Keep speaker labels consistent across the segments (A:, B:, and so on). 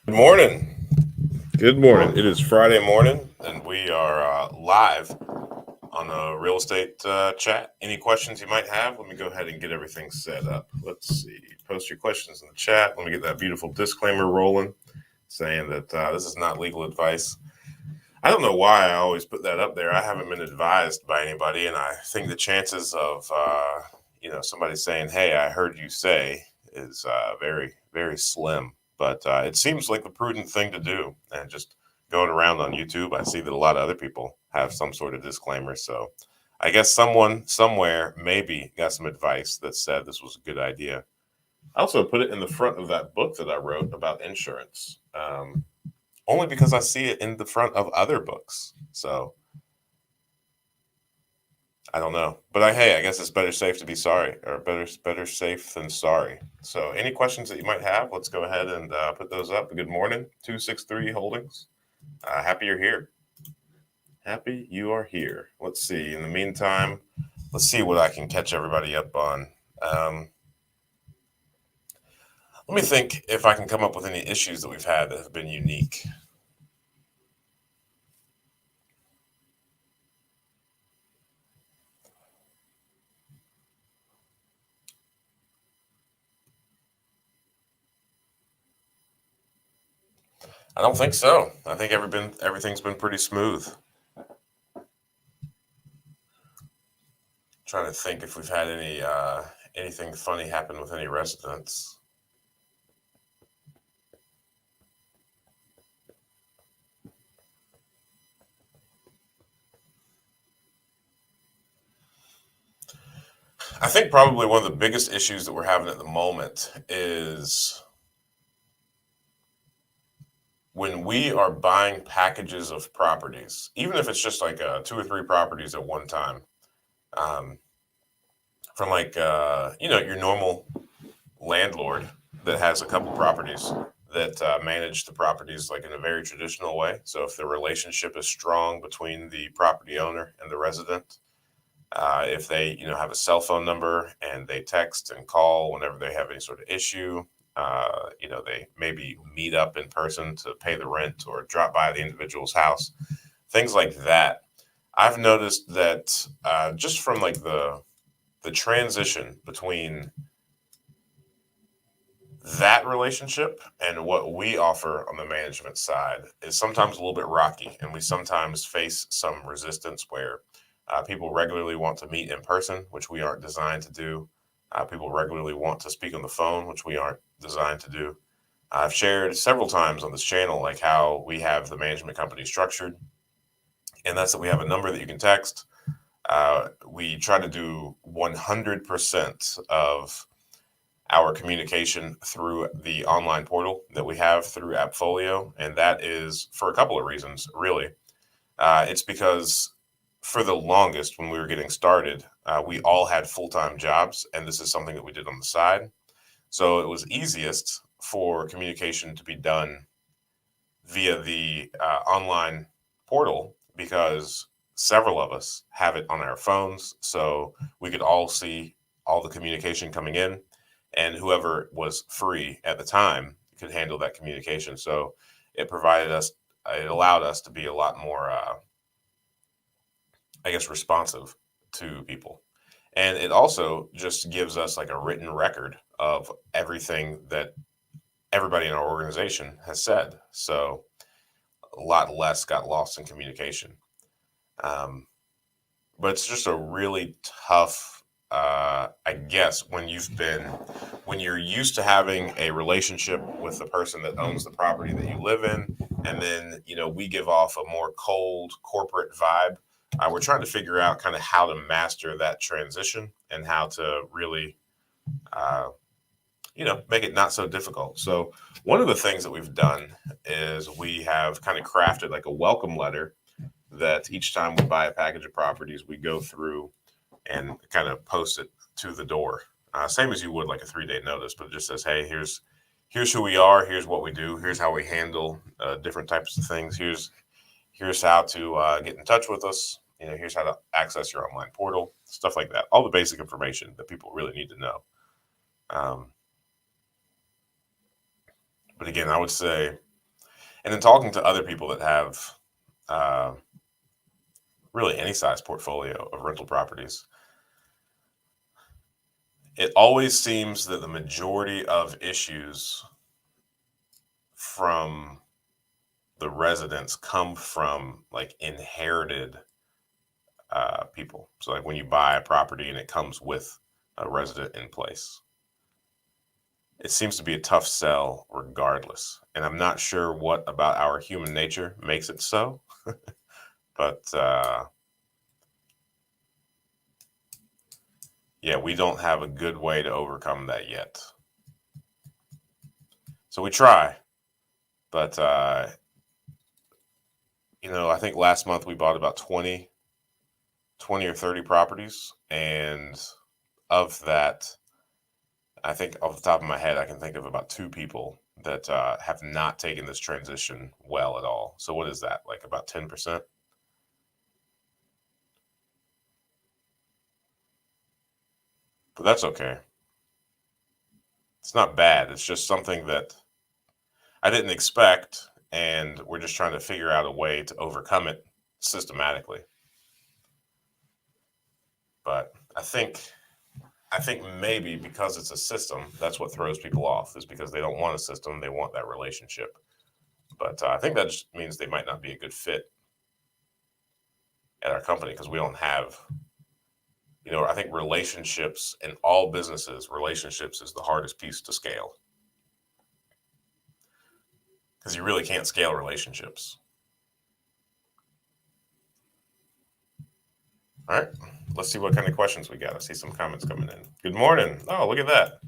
A: Good morning. Good morning. It is Friday morning, and we are live on a real estate chat. Any questions you might have? Let me go ahead and get everything set up. Let's see. Post your questions in the chat. Let me get that beautiful disclaimer rolling, saying that this is not legal advice. I don't know why I always put that up there. I haven't been advised by anybody, and I think the chances of somebody saying, "Hey, I heard you say," is very, very slim. But it seems like the prudent thing to do. And just going around on YouTube, I see that a lot of other people have some sort of disclaimer. So I guess someone somewhere maybe got some advice that said this was a good idea. I also put it in the front of that book that I wrote about insurance, only because I see it in the front of other books. So I don't know, but hey, I guess it's better safe to be sorry, or better safe than sorry. So, any questions that you might have, let's go ahead and put those up. Good morning, 263 Holdings. Happy you're here. Happy you are here. Let's see. In the meantime, let's see what I can catch everybody up on. Let me think if I can come up with any issues that we've had that have been unique. I don't think so. I think everything's been pretty smooth. Trying to think if we've had anything funny happen with any residents. I think probably one of the biggest issues that we're having at the moment is when we are buying packages of properties, even if it's just like two or three properties at one time, um, from like your normal landlord that has a couple properties that manage the properties like in a very traditional way. So if the relationship is strong between the property owner and the resident, if they have a cell phone number and they text and call whenever they have any sort of issue, they maybe meet up in person to pay the rent or drop by the individual's house, things like that. I've noticed that just from like the transition between that relationship and what we offer on the management side is sometimes a little bit rocky, and we sometimes face some resistance where people regularly want to meet in person, which we aren't designed to do. People regularly want to speak on the phone, which we aren't designed to do. I've shared several times on this channel like how we have the management company structured, and that's that we have a number that you can text. We try to do 100% of our communication through the online portal that we have through Appfolio, and that is for a couple of reasons, really. It's because for the longest, when we were getting started, we all had full-time jobs, and this is something that we did on the side. So it was easiest for communication to be done via the online portal because several of us have it on our phones, so we could all see all the communication coming in, and whoever was free at the time could handle that communication. So it allowed us to be a lot more, responsive to people. And it also just gives us like a written record of everything that everybody in our organization has said. So a lot less got lost in communication. But it's just a really tough, I guess, when you're used to having a relationship with the person that owns the property that you live in, and then, we give off a more cold corporate vibe. We're trying to figure out kind of how to master that transition and how to really, make it not so difficult. So one of the things that we've done is we have kind of crafted like a welcome letter that each time we buy a package of properties, we go through and kind of post it to the door, same as you would like a 3-day notice, but it just says, "Hey, here's who we are. Here's what we do. Here's how we handle different types of things. Here's how to get in touch with us. Here's how to access your online portal, stuff like that. All the basic information that people really need to know." Um, but again, I would say And then talking to other people that have uh, really any size portfolio of rental properties, it always seems that the majority of issues from the residents come from like inherited people. So, like when you buy a property and it comes with a resident in place, it seems to be a tough sell regardless. And I'm not sure what about our human nature makes it so, but yeah, we don't have a good way to overcome that yet. So we try, but I think last month we bought about 20 or 30 properties, and of that, I think off the top of my head, I can think of about two people that have not taken this transition well at all. So what is that? Like about 10%? But that's okay. It's not bad. It's just something that I didn't expect, and we're just trying to figure out a way to overcome it systematically. But I think maybe because it's a system, that's what throws people off, is because they don't want a system, they want that relationship. But I think that just means they might not be a good fit at our company because we don't have, I think relationships in all businesses, relationships is the hardest piece to scale because you really can't scale relationships. All right, let's see what kind of questions we got. I see some comments coming in. Good morning. Oh, look at that.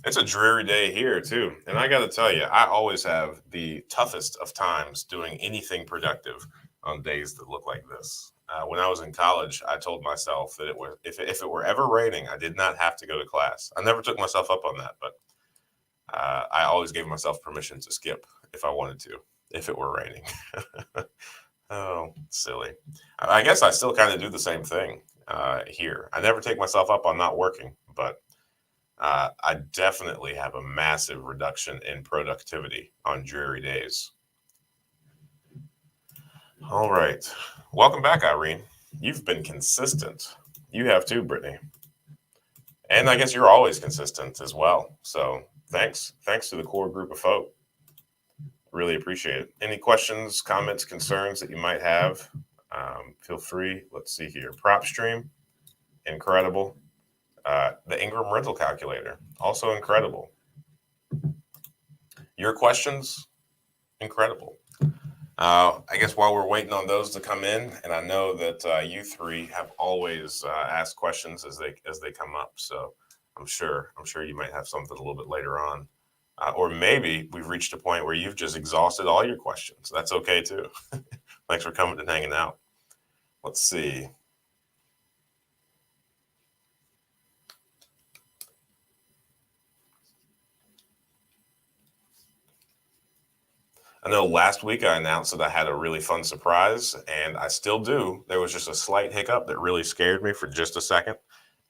A: It's a dreary day here too. And I got to tell you, I always have the toughest of times doing anything productive on days that look like this. When I was in college, I told myself that if it were ever raining, I did not have to go to class. I never took myself up on that, but I always gave myself permission to skip if I wanted to, if it were raining. Oh, silly. I guess I still kind of do the same thing here. I never take myself up on not working, but I definitely have a massive reduction in productivity on dreary days. All right. Welcome back, Irene. You've been consistent. You have too, Brittany. And I guess you're always consistent as well. So thanks to the core group of folk. Really appreciate it. Any questions, comments, concerns that you might have? Feel free. Let's see here. Prop stream, incredible. The Ingram rental calculator, also incredible. Your questions, incredible. I guess while we're waiting on those to come in, and I know that you three have always asked questions as they come up. So I'm sure you might have something a little bit later on, or maybe we've reached a point where you've just exhausted all your questions. That's okay too. Thanks for coming and hanging out. Let's see. I know last week I announced that I had a really fun surprise, and I still do. There was just a slight hiccup that really scared me for just a second,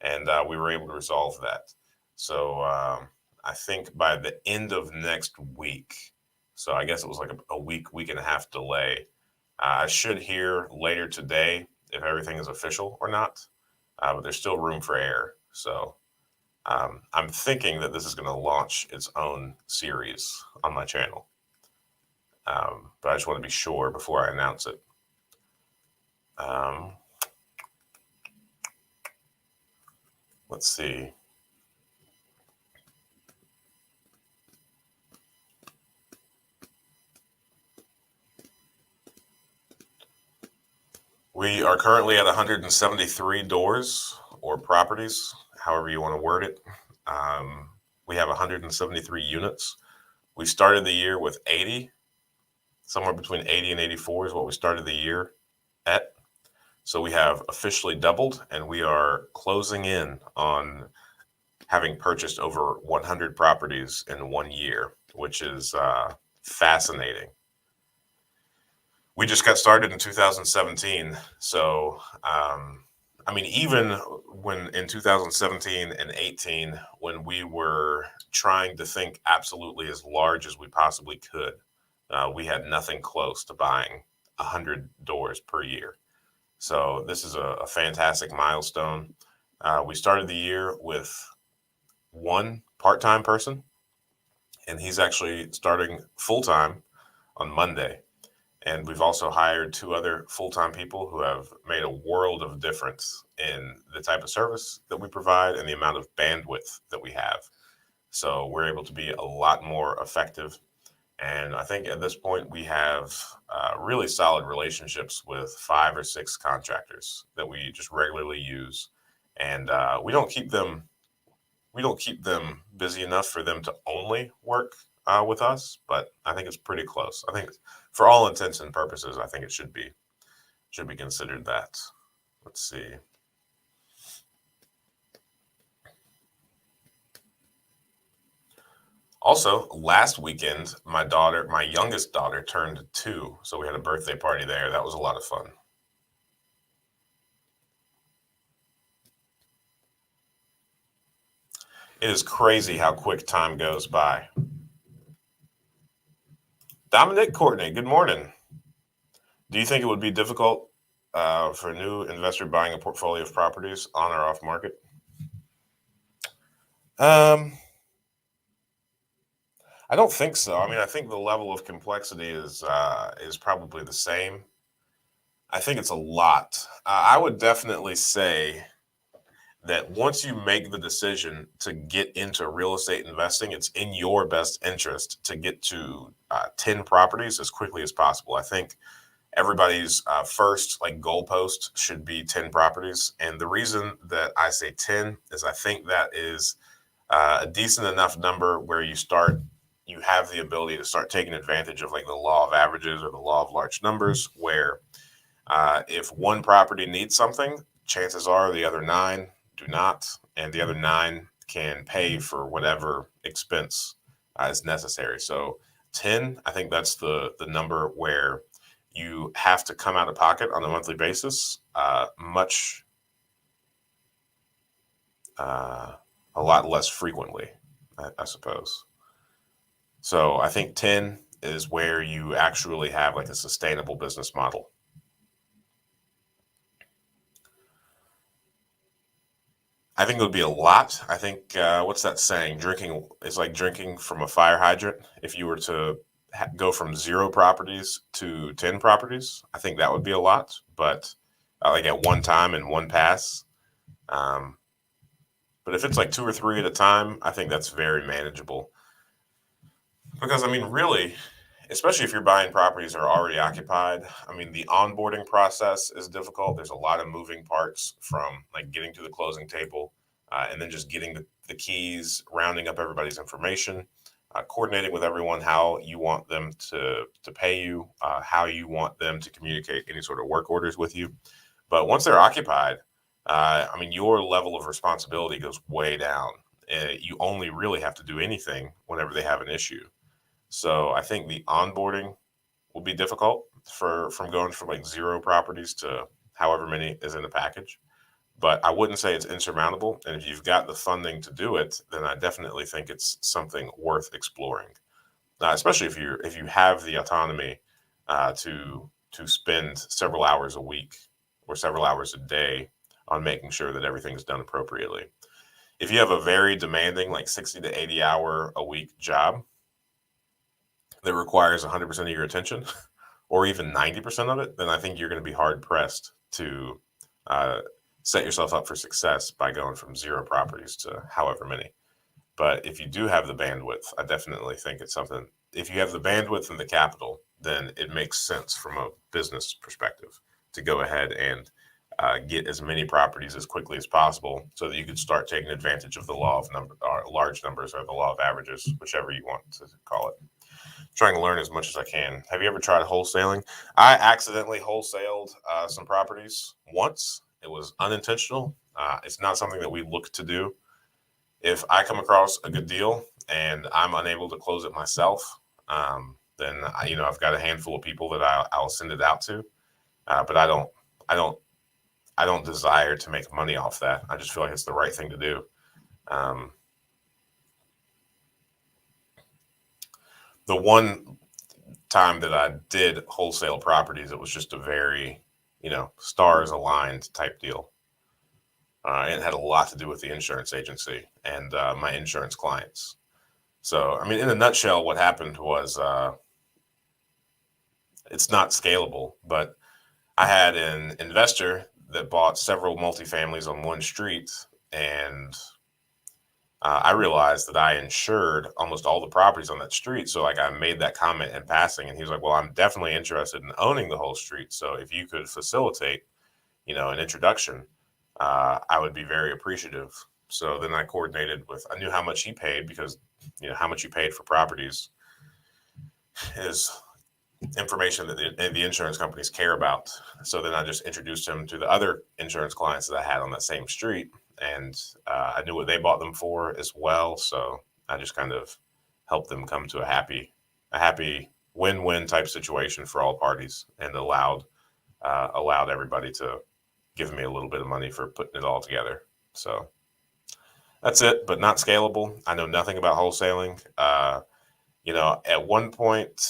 A: and we were able to resolve that. So I think by the end of next week, so I guess it was like a week and a half delay, I should hear later today if everything is official or not, but there's still room for error. So I'm thinking that this is going to launch its own series on my channel. But I just want to be sure before I announce it. Let's see. We are currently at 173 doors or properties, however you want to word it. We have 173 units. We started the year with 80. Somewhere between 80 and 84 is what we started the year at. So we have officially doubled, and we are closing in on having purchased over 100 properties in 1 year, which is fascinating. We just got started in 2017. So, even when in 2017 and 18, when we were trying to think absolutely as large as we possibly could, we had nothing close to buying 100 doors per year. So this is a fantastic milestone. We started the year with one part-time person, and he's actually starting full-time on Monday. And we've also hired two other full-time people who have made a world of difference in the type of service that we provide and the amount of bandwidth that we have. So we're able to be a lot more effective. And I think at this point we have really solid relationships with 5 or 6 contractors that we just regularly use, and we don't keep them busy enough for them to only work with us. But I think it's pretty close. I think for all intents and purposes, I think it should be considered that. Let's see. Also, last weekend, my youngest daughter, turned 2, so we had a birthday party there. That was a lot of fun. It is crazy how quick time goes by. Dominic Courtney, good morning. Do you think it would be difficult for a new investor buying a portfolio of properties on or off market? Um, I don't think so. I mean, I think the level of complexity is probably the same. I think it's a lot. I would definitely say that once you make the decision to get into real estate investing, it's in your best interest to get to 10 properties as quickly as possible. I think everybody's first like goalpost should be 10 properties. And the reason that I say 10 is I think that is a decent enough number where you have the ability to start taking advantage of like the law of averages or the law of large numbers, where if one property needs something, chances are the other 9 do not, and the other 9 can pay for whatever expense is necessary. So 10, I think that's the number where you have to come out of pocket on a monthly basis, much a lot less frequently, I suppose. So I think 10 is where you actually have like a sustainable business model. I think it would be a lot. I think what's that saying? Drinking is like drinking from a fire hydrant. If you were to go from 0 properties to 10 properties, I think that would be a lot. But like at one time in one pass. Um, but if it's like 2 or 3 at a time, I think that's very manageable. Because I mean, really, especially if you're buying properties that are already occupied, I mean, the onboarding process is difficult. There's a lot of moving parts from like getting to the closing table, and then just getting the keys, rounding up everybody's information, coordinating with everyone how you want them to pay you, how you want them to communicate any sort of work orders with you. But once they're occupied, I mean, your level of responsibility goes way down. You only really have to do anything whenever they have an issue. So I think the onboarding will be difficult for from going from like 0 properties to however many is in the package. But I wouldn't say it's insurmountable. And if you've got the funding to do it, then I definitely think it's something worth exploring. Especially if you have the autonomy to spend several hours a week or several hours a day on making sure that everything's done appropriately. If you have a very demanding, like 60 to 80 hour a week job that requires 100% of your attention, or even 90% of it, then I think you're going to be hard pressed to uh, set yourself up for success by going from 0 properties to however many. But if you do have the bandwidth, I definitely think it's something. If you have the bandwidth and the capital, then it makes sense from a business perspective to go ahead and get as many properties as quickly as possible, so that you could start taking advantage of the law of number, or large numbers, or the law of averages, whichever you want to call it. Trying to learn as much as I can. Have you ever tried wholesaling? I accidentally wholesaled some properties once. It was unintentional. It's not something that we look to do. If I come across a good deal and I'm unable to close it myself, then I've got a handful of people that I'll send it out to. But I don't, I don't desire to make money off that. I just feel like it's the right thing to do. Um, the one time that I did wholesale properties, it was just a very, stars aligned type deal. It had a lot to do with the insurance agency and my insurance clients. So, I mean, in a nutshell, what happened was it's not scalable, but I had an investor that bought several multifamilies on one street, and I realized that I insured almost all the properties on that street. So, like, I made that comment in passing, and he was like, "Well, I'm definitely interested in owning the whole street. So, if you could facilitate, an introduction, I would be very appreciative." So then I coordinated with. I knew how much he paid because, how much you paid for properties is information that the insurance companies care about. So then I just introduced him to the other insurance clients that I had on that same street, and I knew what they bought them for as well. So I just kind of helped them come to a happy win-win type situation for all parties, and allowed everybody to give me a little bit of money for putting it all together. So that's it, but not scalable. I know nothing about wholesaling. You know, at one point,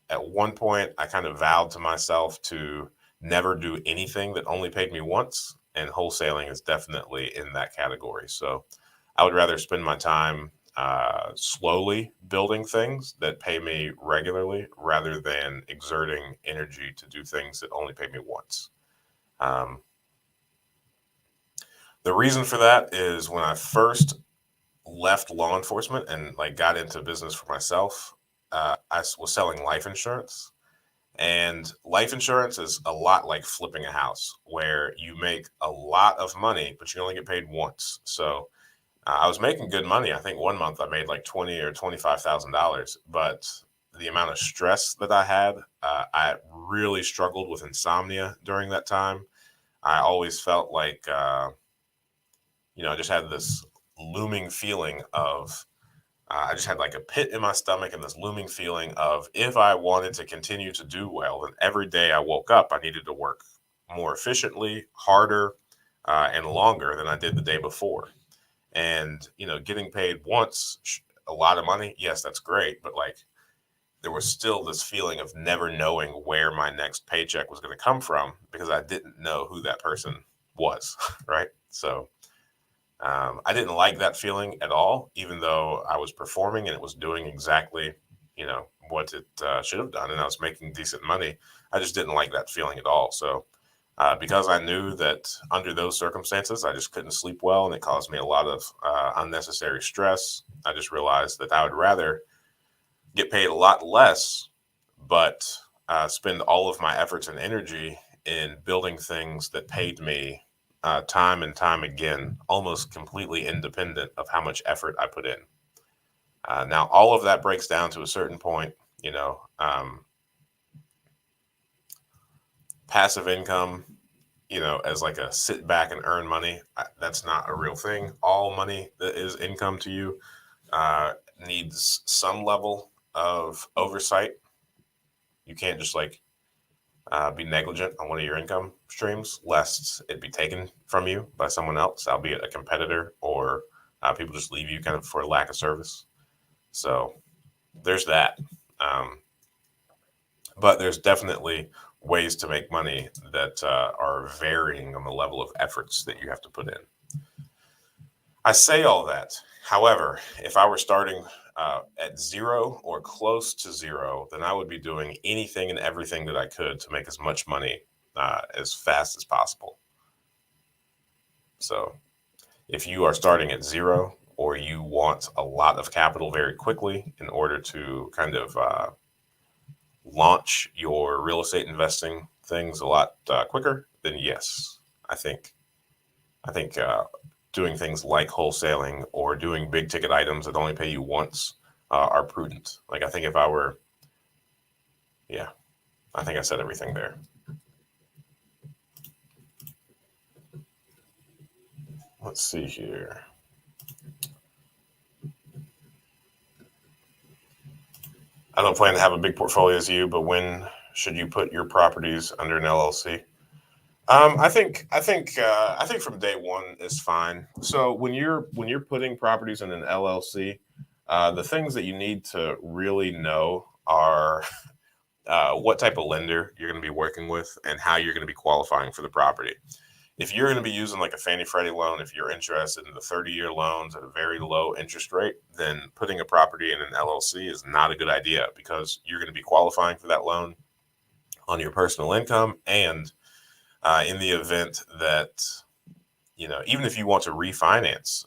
A: I kind of vowed to myself to never do anything that only paid me once, and wholesaling is definitely in that category. So I would rather spend my time slowly building things that pay me regularly rather than exerting energy to do things that only pay me once. Um, the reason for that is when I first left law enforcement and like got into business for myself, was selling life insurance. And life insurance is a lot like flipping a house, where you make a lot of money, but you only get paid once. So I was making good money. I think one month I made like $20,000 or $25,000, but the amount of stress that I had, I really struggled with insomnia during that time. I always felt like, I just had this looming feeling of I just had like a pit in my stomach and this looming feeling of if I wanted to continue to do well, then every day I woke up, I needed to work more efficiently, harder, and longer than I did the day before. And, getting paid once, a lot of money, yes, that's great. But like, there was still this feeling of never knowing where my next paycheck was going to come from because I didn't know who that person was. Right. So, I didn't like that feeling at all, even though I was performing and it was doing exactly, what it should have done, and I was making decent money. I just didn't like that feeling at all. So, because I knew that under those circumstances, I just couldn't sleep well, and it caused me a lot of unnecessary stress. I just realized that I would rather get paid a lot less, but spend all of my efforts and energy in building things that paid me time and time again, almost completely independent of how much effort I put in. Now, all of that breaks down to a certain point, passive income, as like a sit back and earn money. That's not a real thing. All money that is income to you uh, needs some level of oversight. You can't just like be negligent on one of your income streams, lest it be taken from you by someone else, albeit a competitor, or people just leave you kind of for lack of service. So there's that. Um, but there's definitely ways to make money that are varying on the level of efforts that you have to put in. I say all that. However, if I were starting at zero or close to zero, then I would be doing anything and everything that I could to make as much money as fast as possible. So, if you are starting at zero or you want a lot of capital very quickly in order to kind of launch your real estate investing things a lot quicker, then yes, I think I think doing things like wholesaling or doing big ticket items that only pay you once are prudent. Like I think if I were, yeah, I think I said everything there. Let's see here. I don't plan to have a big portfolio as you, but when should you put your properties under an LLC? I think from day one is fine. So when you're putting properties in an LLC, the things that you need to really know are what type of lender you're going to be working with and how you're going to be qualifying for the property. If you're going to be using like a Fannie Freddie loan, if you're interested in the 30-year loans at a very low interest rate, then putting a property in an LLC is not a good idea, because you're going to be qualifying for that loan on your personal income. And in the event that, even if you want to refinance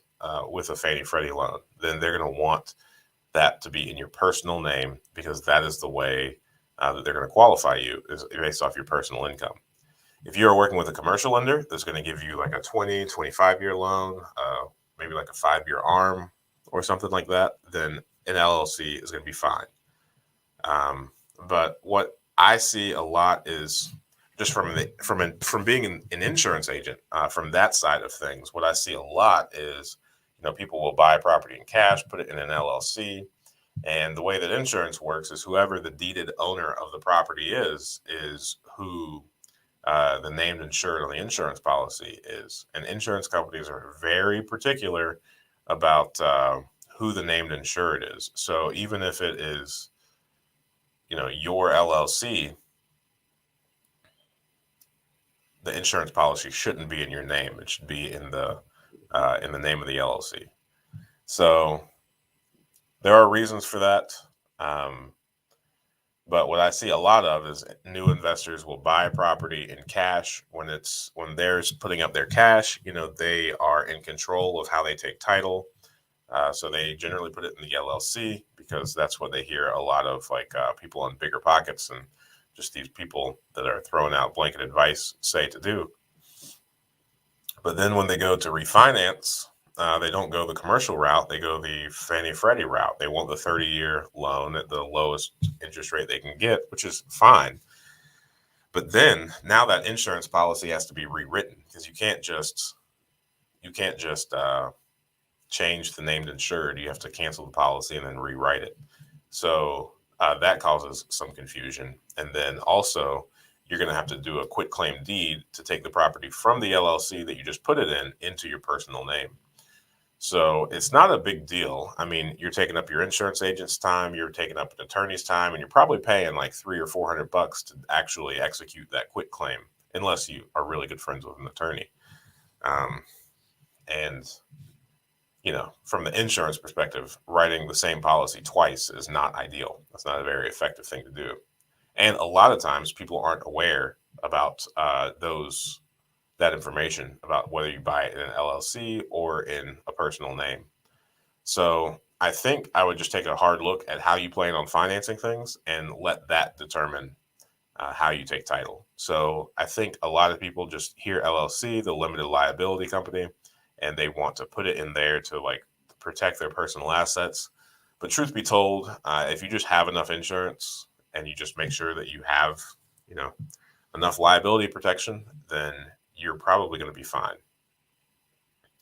A: with a Fannie Freddie loan, then they're going to want that to be in your personal name, because that is the way that they're going to qualify you, is based off your personal income. If you're working with a commercial lender that's going to give you like a 20, 25-year loan, maybe like a 5-year ARM or something like that, then an LLC is going to be fine. But what I see a lot is just from being an insurance agent, from that side of things, what I see a lot is, people will buy property in cash, put it in an LLC. And the way that insurance works is whoever the deeded owner of the property is who the named insured on the insurance policy is. And insurance companies are very particular about who the named insured is. So even if it is, your LLC, the insurance policy shouldn't be in your name. It should be in the name of the LLC. So there are reasons for that. But what I see a lot of is new investors will buy property in cash. When they're putting up their cash, they are in control of how they take title. So they generally put it in the LLC, because that's what they hear a lot of, like people on bigger pockets and just these people that are throwing out blanket advice say to do. But then when they go to refinance, they don't go the commercial route. They go the Fannie Freddie route. They want the 30-year loan at the lowest interest rate they can get, which is fine. But then now that insurance policy has to be rewritten, because you can't just change the named insured. You have to cancel the policy and then rewrite it. So that causes some confusion. And then also, you're going to have to do a quitclaim deed to take the property from the LLC that you just put it in into your personal name. So it's not a big deal. I mean, you're taking up your insurance agent's time, you're taking up an attorney's time, and you're probably paying like $300 or $400 to actually execute that quitclaim, unless you are really good friends with an attorney. And from the insurance perspective, writing the same policy twice is not ideal. That's not a very effective thing to do. And a lot of times people aren't aware about that information about whether you buy it in an LLC or in a personal name. So I think I would just take a hard look at how you plan on financing things and let that determine how you take title. So I think a lot of people just hear LLC, the limited liability company, and they want to put it in there to like protect their personal assets. But truth be told, if you just have enough insurance and you just make sure that you have, enough liability protection, then you're probably going to be fine,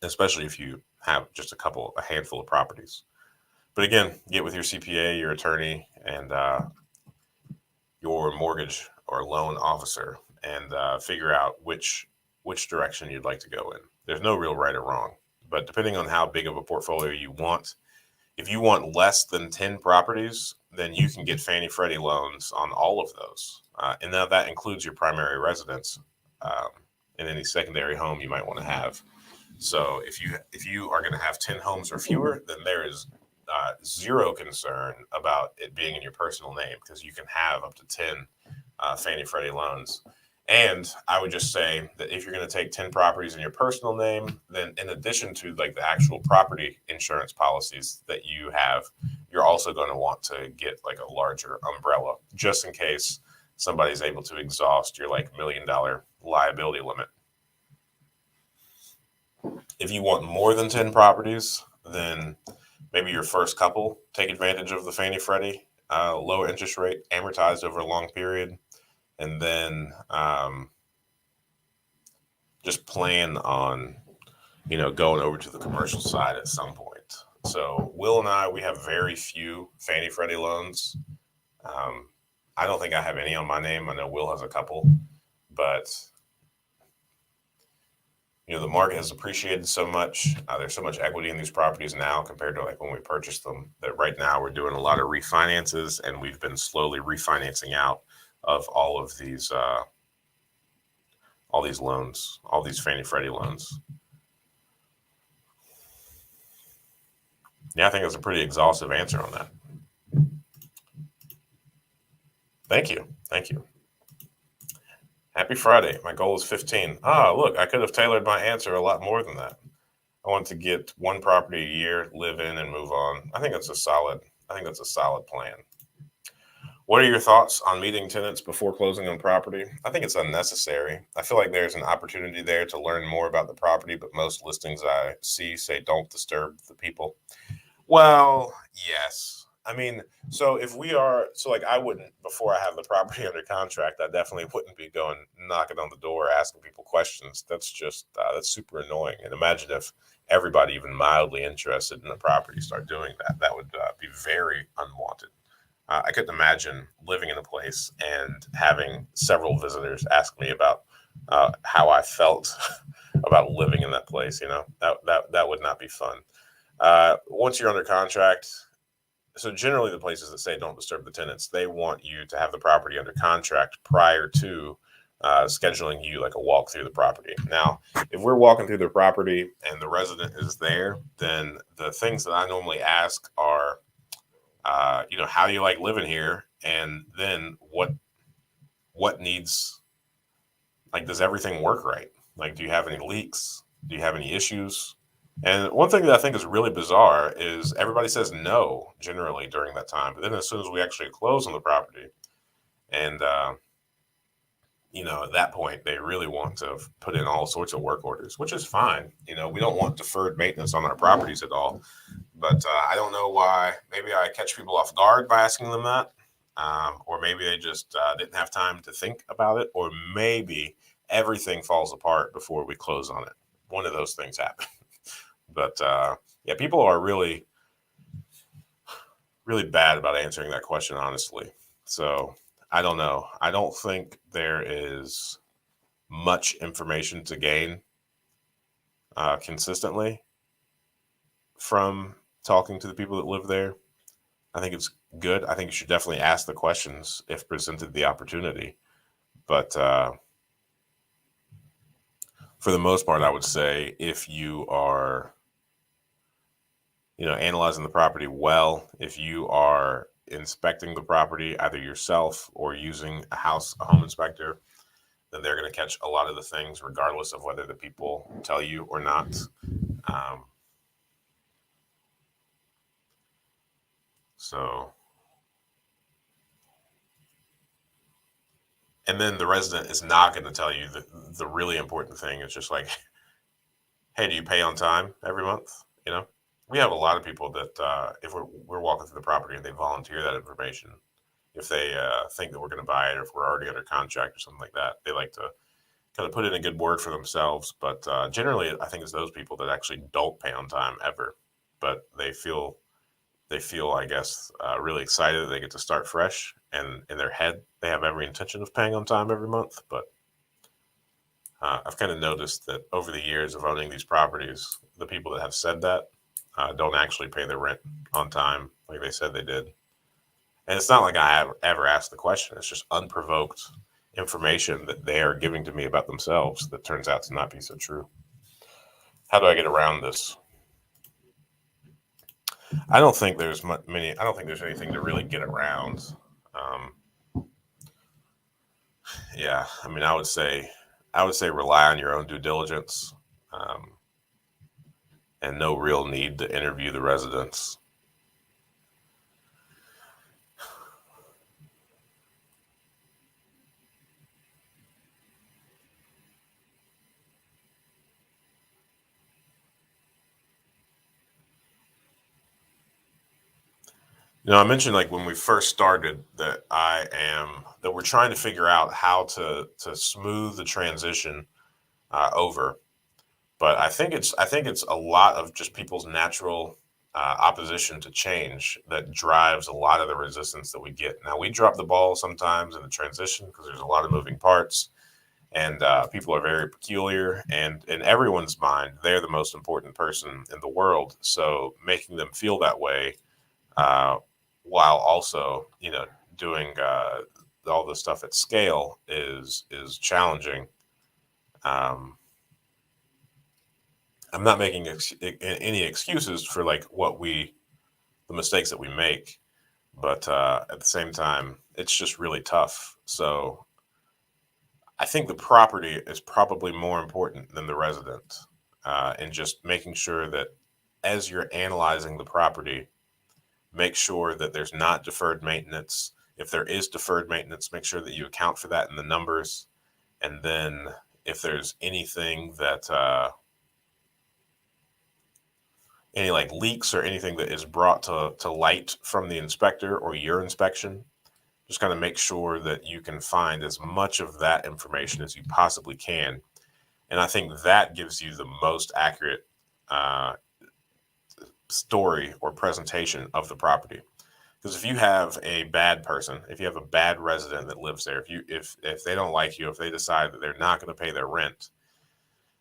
A: especially if you have just a handful of properties. But again, get with your CPA, your attorney, and your mortgage or loan officer, and figure out which direction you'd like to go in. There's no real right or wrong, but depending on how big of a portfolio you want, if you want less than 10 properties, then you can get Fannie Freddie loans on all of those. And now that includes your primary residence and any secondary home you might want to have. So if you are going to have 10 homes or fewer, then there is zero concern about it being in your personal name, because you can have up to 10 Fannie Freddie loans. And I would just say that if you're going to take 10 properties in your personal name, then in addition to like the actual property insurance policies that you have, you're also going to want to get like a larger umbrella, just in case somebody's able to exhaust your like $1 million liability limit. If you want more than 10 properties, then maybe your first couple take advantage of the Fannie Freddie low interest rate amortized over a long period. And then just plan on, going over to the commercial side at some point. So Will and I, we have very few Fannie Freddie loans. I don't think I have any on my name. I know Will has a couple, but The market has appreciated so much. There's so much equity in these properties now compared to like when we purchased them, that right now we're doing a lot of refinances, and we've been slowly refinancing out of all these loans, all these Fannie Freddie loans. Yeah, I think that's a pretty exhaustive answer on that. Thank you. Thank you. Happy Friday. My goal is 15. Look, I could have tailored my answer a lot more than that. I want to get one property a year, live in, and move on. I think that's a solid plan. What are your thoughts on meeting tenants before closing on property? I think it's unnecessary. I feel like there's an opportunity there to learn more about the property, but most listings I see say don't disturb the people. Well, yes. I mean, so if we are, so like I wouldn't, before I have the property under contract, I definitely wouldn't be going knocking on the door, asking people questions. That's super annoying. And imagine if everybody, even mildly interested in the property, start doing that. That would be very unwanted. I couldn't imagine living in a place and having several visitors ask me about how I felt about living in that place. That would not be fun. Once you're under contract, so generally the places that say don't disturb the tenants, they want you to have the property under contract prior to scheduling you like a walk through the property. Now, if we're walking through the property and the resident is there, then the things that I normally ask are, how do you like living here? And then what needs, like, does everything work right? Like, do you have any leaks? Do you have any issues? And one thing that I think is really bizarre is everybody says no generally during that time. But then as soon as we actually close on the property and, at that point, they really want to put in all sorts of work orders, which is fine. We don't want deferred maintenance on our properties at all. But I don't know why. Maybe I catch people off guard by asking them that. Or maybe they just didn't have time to think about it. Or maybe everything falls apart before we close on it. One of those things happen. But yeah, people are really, really bad about answering that question, honestly. So I don't know. I don't think there is much information to gain consistently from talking to the people that live there. I think it's good. I think you should definitely ask the questions if presented the opportunity. But for the most part, I would say if you are, analyzing the property well, if you are inspecting the property either yourself or using a home inspector, then they're going to catch a lot of the things regardless of whether the people tell you or not. Um, so, and then the resident is not going to tell you the really important thing. It's just like, hey, do you pay on time every month? We have a lot of people that if we're walking through the property and they volunteer that information, if they think that we're going to buy it, or if we're already under contract or something like that, they like to kind of put in a good word for themselves. But generally, I think it's those people that actually don't pay on time ever, but they feel, I guess, really excited that they get to start fresh, and in their head, they have every intention of paying on time every month. But I've kind of noticed that over the years of owning these properties, the people that have said that don't actually pay their rent on time like they said they did. And it's not like I have ever asked the question. It's just unprovoked information that they are giving to me about themselves that turns out to not be so true. How do I get around this? I don't think there's many. I don't think there's anything to really get around. Yeah, I mean, I would say rely on your own due diligence, um, and no real need to interview the residents. I mentioned like when we first started that we're trying to figure out how to smooth the transition over. But I think it's a lot of just people's natural opposition to change that drives a lot of the resistance that we get. Now we drop the ball sometimes in the transition because there's a lot of moving parts, and people are very peculiar, and in everyone's mind they're the most important person in the world, so making them feel that way, uh, while also doing all this stuff at scale is challenging. um, I'm not making any excuses for like the mistakes that we make, but at the same time it's just really tough. So I think the property is probably more important than the resident, and just making sure that as you're analyzing the property, make sure that there's not deferred maintenance. If there is deferred maintenance, make sure that you account for that in the numbers. And then if there's anything that, any like leaks or anything that is brought to light from the inspector or your inspection, just kind of make sure that you can find as much of that information as you possibly can. And I think that gives you the most accurate uh, story or presentation of the property. Because if you have a bad person, if you have a bad resident that lives there, if they don't like you, if they decide that they're not going to pay their rent,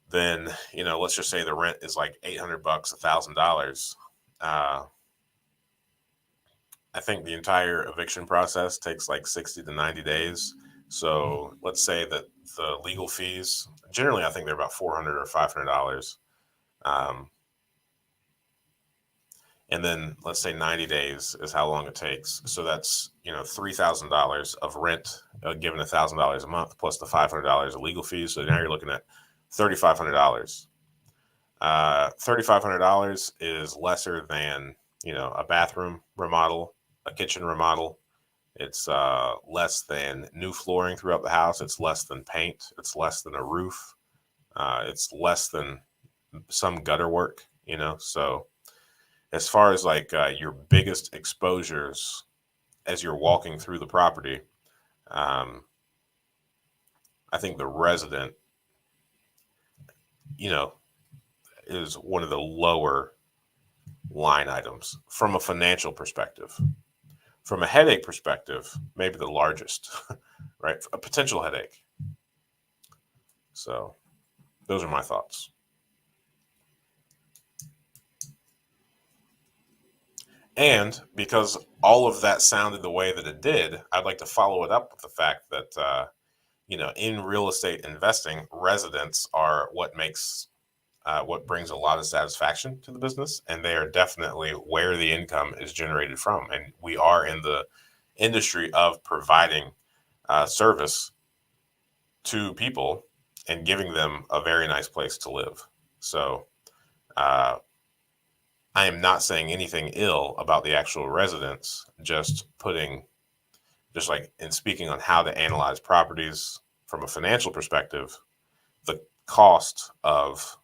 A: then let's just say the rent is like $800, $1,000. Uh, I think the entire eviction process takes like 60 to 90 days. So let's say that the legal fees, generally, I think they're about $400 or $500. Um, and then let's say 90 days is how long it takes. So that's $3,000 of rent, given $1,000 a month plus the $500 of legal fees. So now you're looking at $3,500. $3,500 is lesser than a bathroom remodel, a kitchen remodel. It's less than new flooring throughout the house. It's less than paint. It's less than a roof. It's less than some gutter work. So as far as like your biggest exposures as you're walking through the property, um, I think the resident, you know, is one of the lower line items from a financial perspective. From a headache perspective, maybe the largest, right? A potential headache. So those are my thoughts. And because all of that sounded the way that it did, I'd like to follow it up with the fact that, in real estate investing, residents are what brings a lot of satisfaction to the business, and they are definitely where the income is generated from. And we are in the industry of providing service to people and giving them a very nice place to live. So uh, I am not saying anything ill about the actual residents, just like in speaking on how to analyze properties from a financial perspective, the cost of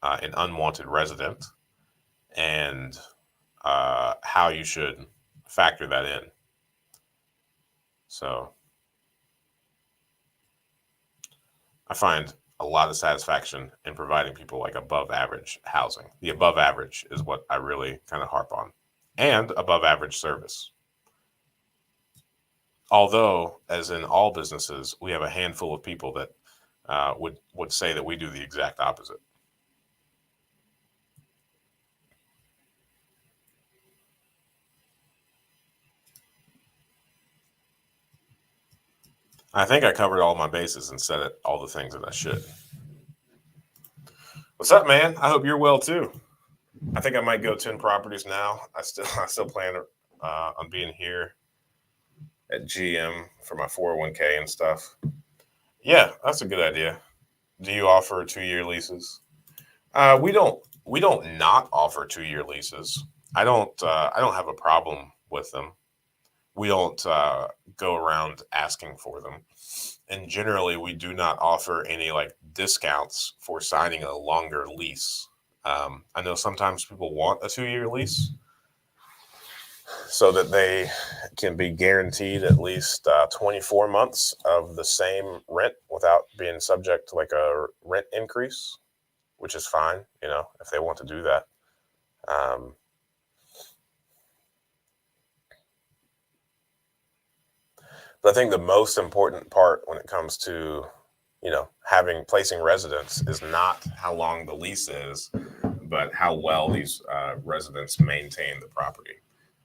A: an unwanted resident, and how you should factor that in. So I find a lot of satisfaction in providing people like above average housing. The above average is what I really kind of harp on, and above average service. Although, as in all businesses, we have a handful of people that would say that we do the exact opposite. I think I covered all my bases and said all the things that I should. What's up, man? I hope you're well too. I think I might go 10 properties now. I still plan on being here at GM for my 401k and stuff. Yeah, that's a good idea. Do you offer 2-year leases? We don't not offer 2-year leases. I don't have a problem with them. We don't go around asking for them. And generally, we do not offer any like discounts for signing a longer lease. I know sometimes people want a 2-year lease so that they can be guaranteed at least 24 months of the same rent without being subject to like a rent increase, which is fine, if they want to do that. Um, but I think the most important part when it comes to placing residents is not how long the lease is, but how well these residents maintain the property.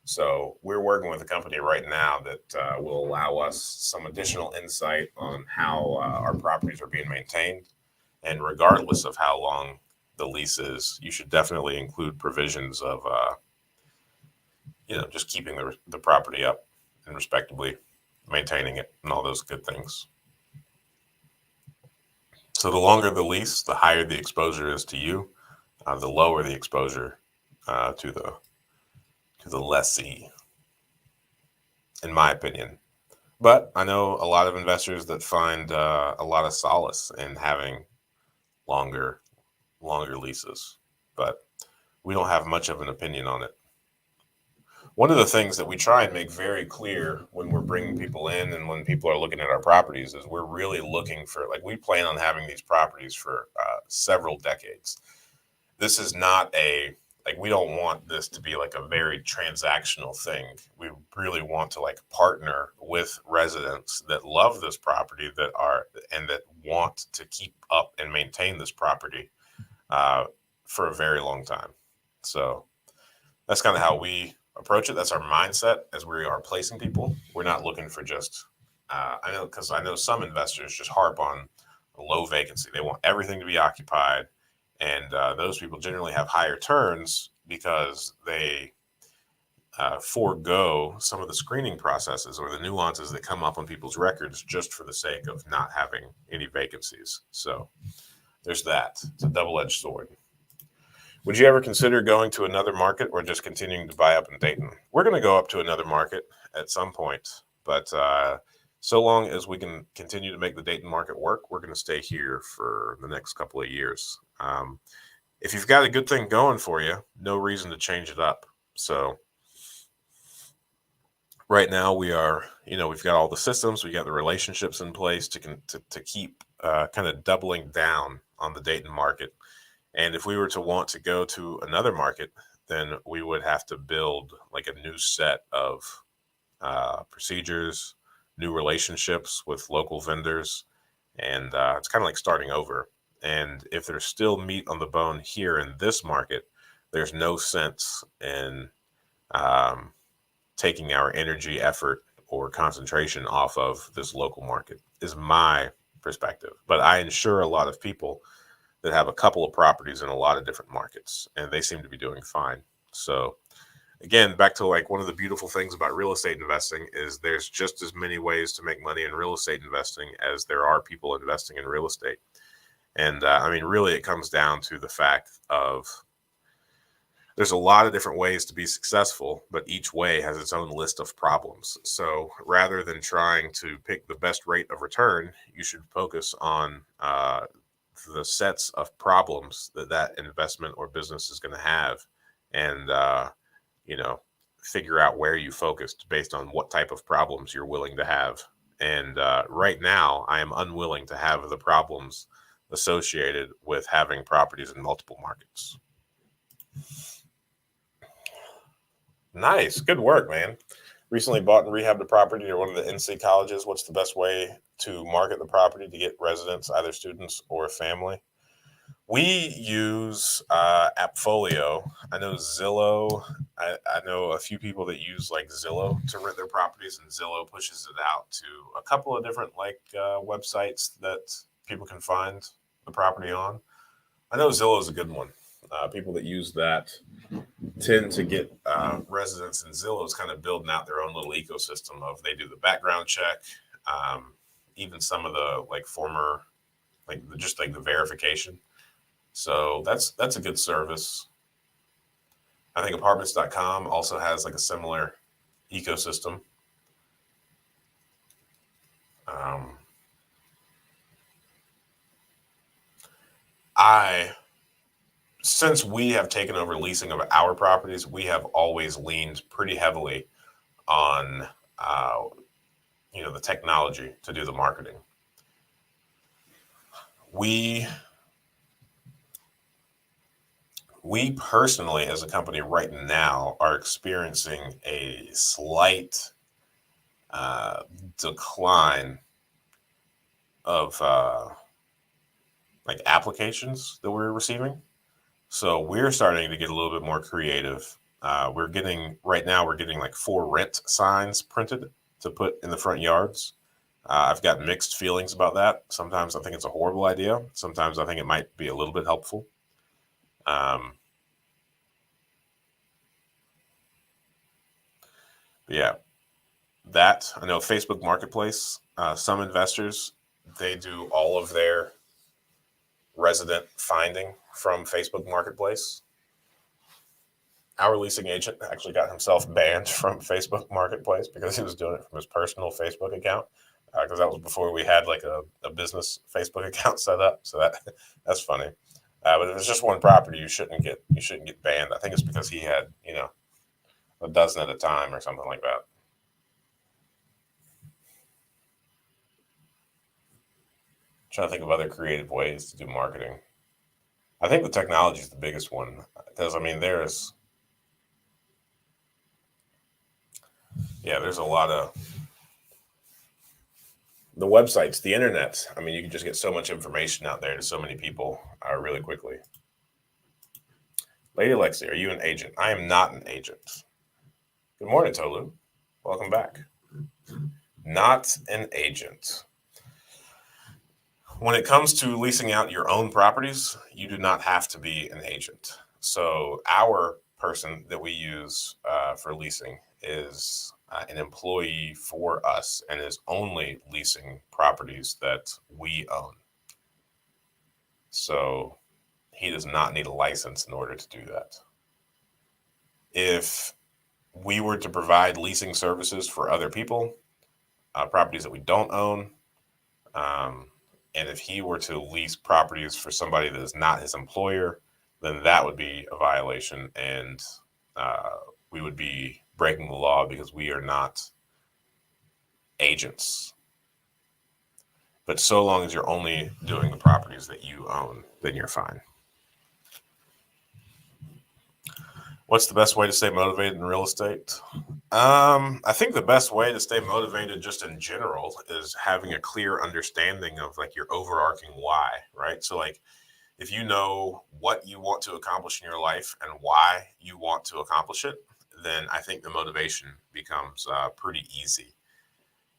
A: So we're working with a company right now that will allow us some additional insight on how our properties are being maintained. And regardless of how long the lease is, you should definitely include provisions of, just keeping the property up and respectably maintaining it and all those good things. So the longer the lease, the higher the exposure is to you, the lower the exposure to the lessee, in my opinion. But I know a lot of investors that find a lot of solace in having longer longer leases, but we don't have much of an opinion on it. One of the things that we try and make very clear when we're bringing people in and when people are looking at our properties is we're really looking for, like, we plan on having these properties for several decades. This is not we don't want this to be like a very transactional thing. We really want to like partner with residents that love this property and that want to keep up and maintain this property uh, for a very long time. So that's kind of how we approach it. That's our mindset as we are placing people. We're not looking for just, I know some investors just harp on low vacancy. They want everything to be occupied. And those people generally have higher turns because they forego some of the screening processes or the nuances that come up on people's records just for the sake of not having any vacancies. So there's that. It's a double-edged sword. Would you ever consider going to another market or just continuing to buy up in Dayton? We're going to go up to another market at some point, but so long as we can continue to make the Dayton market work, we're going to stay here for the next couple of years. If you've got a good thing going for you, no reason to change it up. So right now we've got all the systems, we got the relationships in place to keep kind of doubling down on the Dayton market. And if we were to want to go to another market, then we would have to build like a new set of procedures, new relationships with local vendors. And it's kind of like starting over. And if there's still meat on the bone here in this market, there's no sense in taking our energy, effort, or concentration off of this local market, is my perspective. But I insure a lot of people that have a couple of properties in a lot of different markets, and they seem to be doing fine. So again, back to like one of the beautiful things about real estate investing is there's just as many ways to make money in real estate investing as there are people investing in real estate. And really it comes down to the fact of there's a lot of different ways to be successful, but each way has its own list of problems. So rather than trying to pick the best rate of return, you should focus on the sets of problems that investment or business is going to have, and figure out where you focused based on what type of problems you're willing to have. And right now I am unwilling to have the problems associated with having properties in multiple markets. Nice, good work, man. Recently bought and rehabbed a property near one of the NC colleges. What's the best way to market the property to get residents, either students or family? We use Appfolio. I know Zillow. I know a few people that use like Zillow to rent their properties, and Zillow pushes it out to a couple of different websites that people can find the property on. I know Zillow is a good one. People that use that tend to get residents, and Zillow is kind of building out their own little ecosystem of they do the background check, even some of the former just like the verification. So that's a good service. I think apartments.com also has like a similar ecosystem. Since we have taken over leasing of our properties, we have always leaned pretty heavily on the technology to do the marketing. We personally, as a company right now, are experiencing a slight decline of like applications that we're receiving. So we're starting to get a little bit more creative. We're getting like for rent signs printed to put in the front yards. I've got mixed feelings about that. Sometimes I think it's a horrible idea. Sometimes I think it might be a little bit helpful. Um, yeah, that I know Facebook Marketplace. Some investors they do all of their resident finding from Facebook Marketplace. Our leasing agent actually got himself banned from Facebook Marketplace because he was doing it from his personal Facebook account. Because that was before we had like a business Facebook account set up. So that's funny. But if it's just one property, you shouldn't get banned. I think it's because he had a dozen at a time or something like that. Trying to think of other creative ways to do marketing. I think the technology is the biggest one because I mean there's a lot of the websites, the internet. I mean, you can just get so much information out there to so many people really quickly. Lady Lexi, are you an agent? I am not an agent. Good morning, Tolu. Welcome back. Not an agent. When it comes to leasing out your own properties, you do not have to be an agent. So, our person that we use for leasing is an employee for us and is only leasing properties that we own. So, he does not need a license in order to do that. If we were to provide leasing services for other people, properties that we don't own, um, and if he were to lease properties for somebody that is not his employer, then that would be a violation, and uh, we would be breaking the law because we are not agents. But so long as you're only doing the properties that you own, then you're fine. What's the best way to stay motivated in real estate? I think the best way to stay motivated just in general is having a clear understanding of like your overarching why, right? So like if you know what you want to accomplish in your life and why you want to accomplish it, then I think the motivation becomes pretty easy.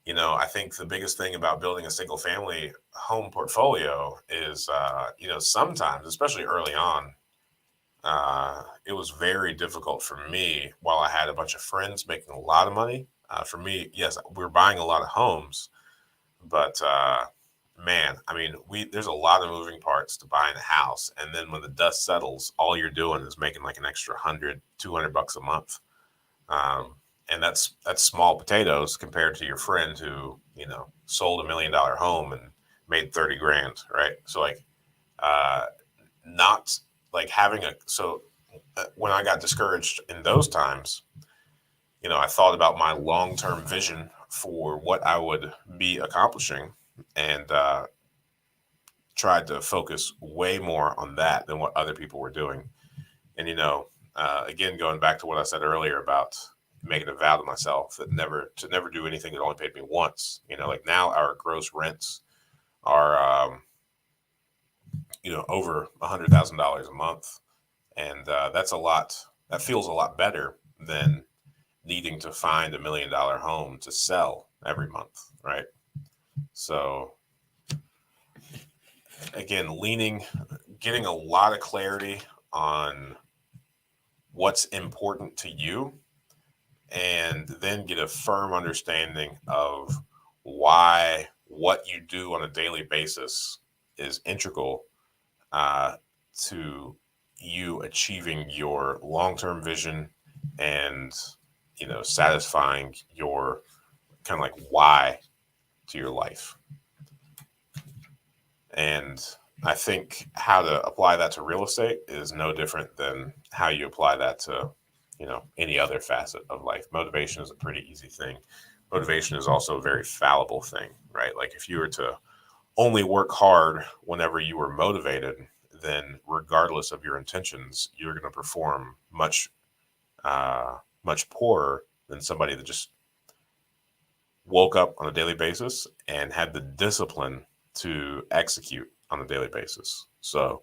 A: I think the biggest thing about building a single family home portfolio is, sometimes, especially early on, it was very difficult for me while I had a bunch of friends making a lot of money. For me, yes, we were buying a lot of homes, but man, I mean, we there's a lot of moving parts to buying a house, and then when the dust settles, all you're doing is making like an extra 100, $200 a month, um, and that's small potatoes compared to your friend who sold $1 million home and made 30 grand, right? So like, uh, not like having a so when I got discouraged in those times, I thought about my long term vision for what I would be accomplishing, and tried to focus way more on that than what other people were doing. And again, going back to what I said earlier about making a vow to myself that never do anything that only paid me once. Like now our gross rents are over $100,000 a month, and that's a lot. That feels a lot better than needing to find $1 million home to sell every month, right? So again, getting a lot of clarity on what's important to you, and then get a firm understanding of why what you do on a daily basis is integral uh, to you achieving your long-term vision and satisfying your kind of like why to your life. And I think how to apply that to real estate is no different than how you apply that to any other facet of life. Motivation is a pretty easy thing. Motivation is also a very fallible thing, right? Like if you were to only work hard whenever you were motivated, then regardless of your intentions, you're going to perform much poorer than somebody that just woke up on a daily basis and had the discipline to execute on a daily basis. So,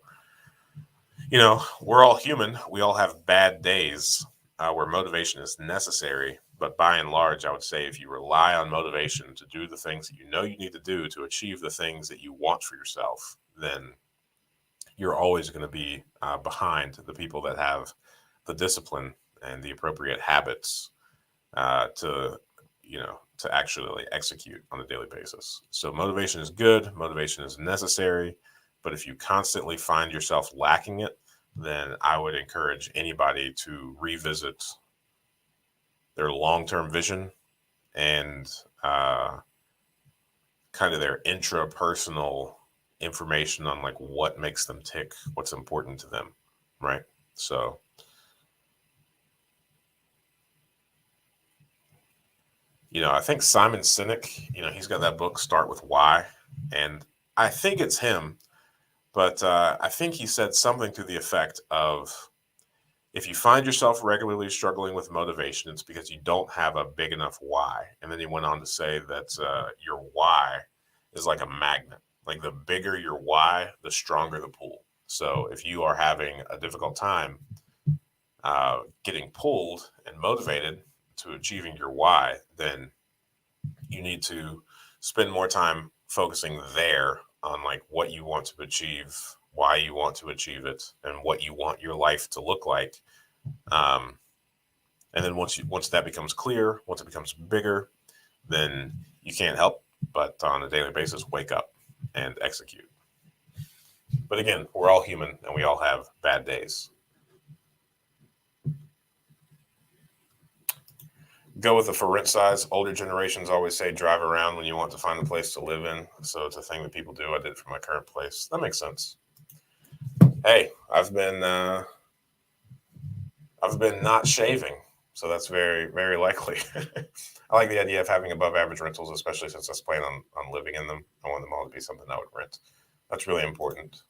A: you know, we're all human. We all have bad days where motivation is necessary. But by and large, I would say if you rely on motivation to do the things that you know you need to do to achieve the things that you want for yourself, then you're always going to be behind the people that have the discipline and the appropriate habits to, you know, to actually execute on a daily basis. So motivation is good, motivation is necessary, but if you constantly find yourself lacking it, then I would encourage anybody to revisit their long-term vision and kind of their intrapersonal information on like what makes them tick, what's important to them, right? So, you know, I think Simon Sinek, you know, he's got that book Start with Why, and I think it's him, but I think he said something to the effect of if you find yourself regularly struggling with motivation, it's because you don't have a big enough why. And then he went on to say that your why is like a magnet. Like the bigger your why, the stronger the pull. So if you are having a difficult time getting pulled and motivated to achieving your why, then you need to spend more time focusing there on like what you want to achieve, why you want to achieve it, and what you want your life to look like. Um, and then once that becomes clear, once it becomes bigger, then you can't help but on a daily basis wake up and execute. But again, we're all human and we all have bad days. Go with the for rent size. Older generations always say drive around when you want to find a place to live in. So it's a thing that people do. I did it for my current place. That makes sense. Hey, I've been not shaving, so that's very, very likely. I like the idea of having above average rentals, especially since I was planning on living in them. I want them all to be something I would rent. That's really important.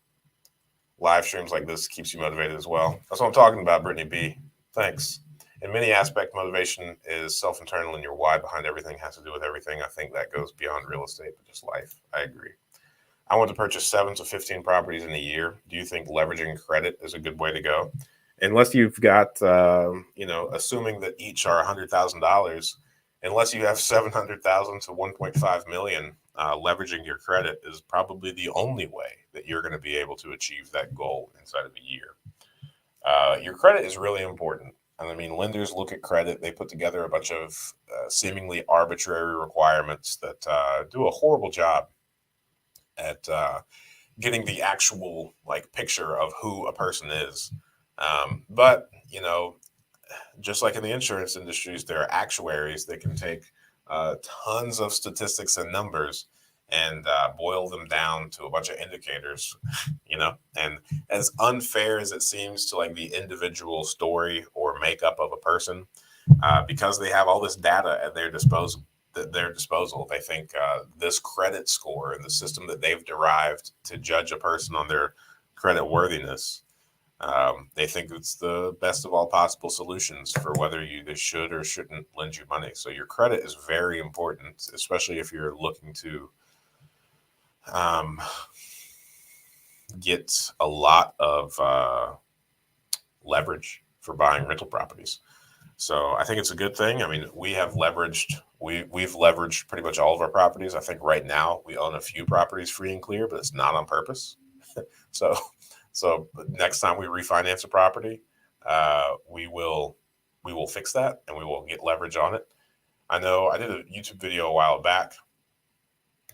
A: Live streams like this keeps you motivated as well. That's what I'm talking about, Brittany B. Thanks. In many aspects, motivation is self-internal, and your why behind everything has to do with everything. I think that goes beyond real estate, but just life. I agree. I want to purchase 7 to 15 properties in a year. Do you think leveraging credit is a good way to go? Unless you've got, you know, assuming that each are $100,000, unless you have 700,000 to 1.5 million, leveraging your credit is probably the only way that you're going to be able to achieve that goal inside of a year. Your credit is really important. And I mean, lenders look at credit, they put together a bunch of seemingly arbitrary requirements that do a horrible job at getting the actual like picture of who a person is. But you know, just like in the insurance industries, there are actuaries that can take tons of statistics and numbers and boil them down to a bunch of indicators, you know. And as unfair as it seems to like the individual story or makeup of a person, because they have all this data at their disposal, they think this credit score and the system that they've derived to judge a person on their credit worthiness, they think it's the best of all possible solutions for whether you either should or shouldn't lend you money. So your credit is very important, especially if you're looking to um, get a lot of leverage for buying rental properties. So I think it's a good thing. I mean, we've leveraged pretty much all of our properties. I think right now we own a few properties free and clear, but it's not on purpose. So next time we refinance a property, we will fix that and we will get leverage on it. I know I did a YouTube video a while back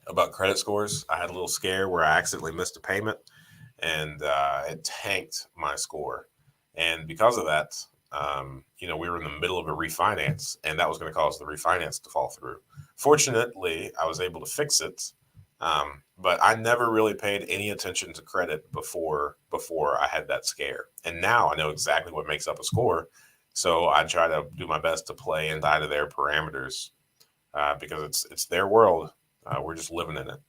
A: about credit scores. I had a little scare where I accidentally missed a payment and it tanked my score. And because of that, you know, we were in the middle of a refinance and that was going to cause the refinance to fall through. Fortunately, I was able to fix it. But I never really paid any attention to credit before I had that scare. And now I know exactly what makes up a score. So I try to do my best to play inside of their parameters because it's their world. We're just living in it.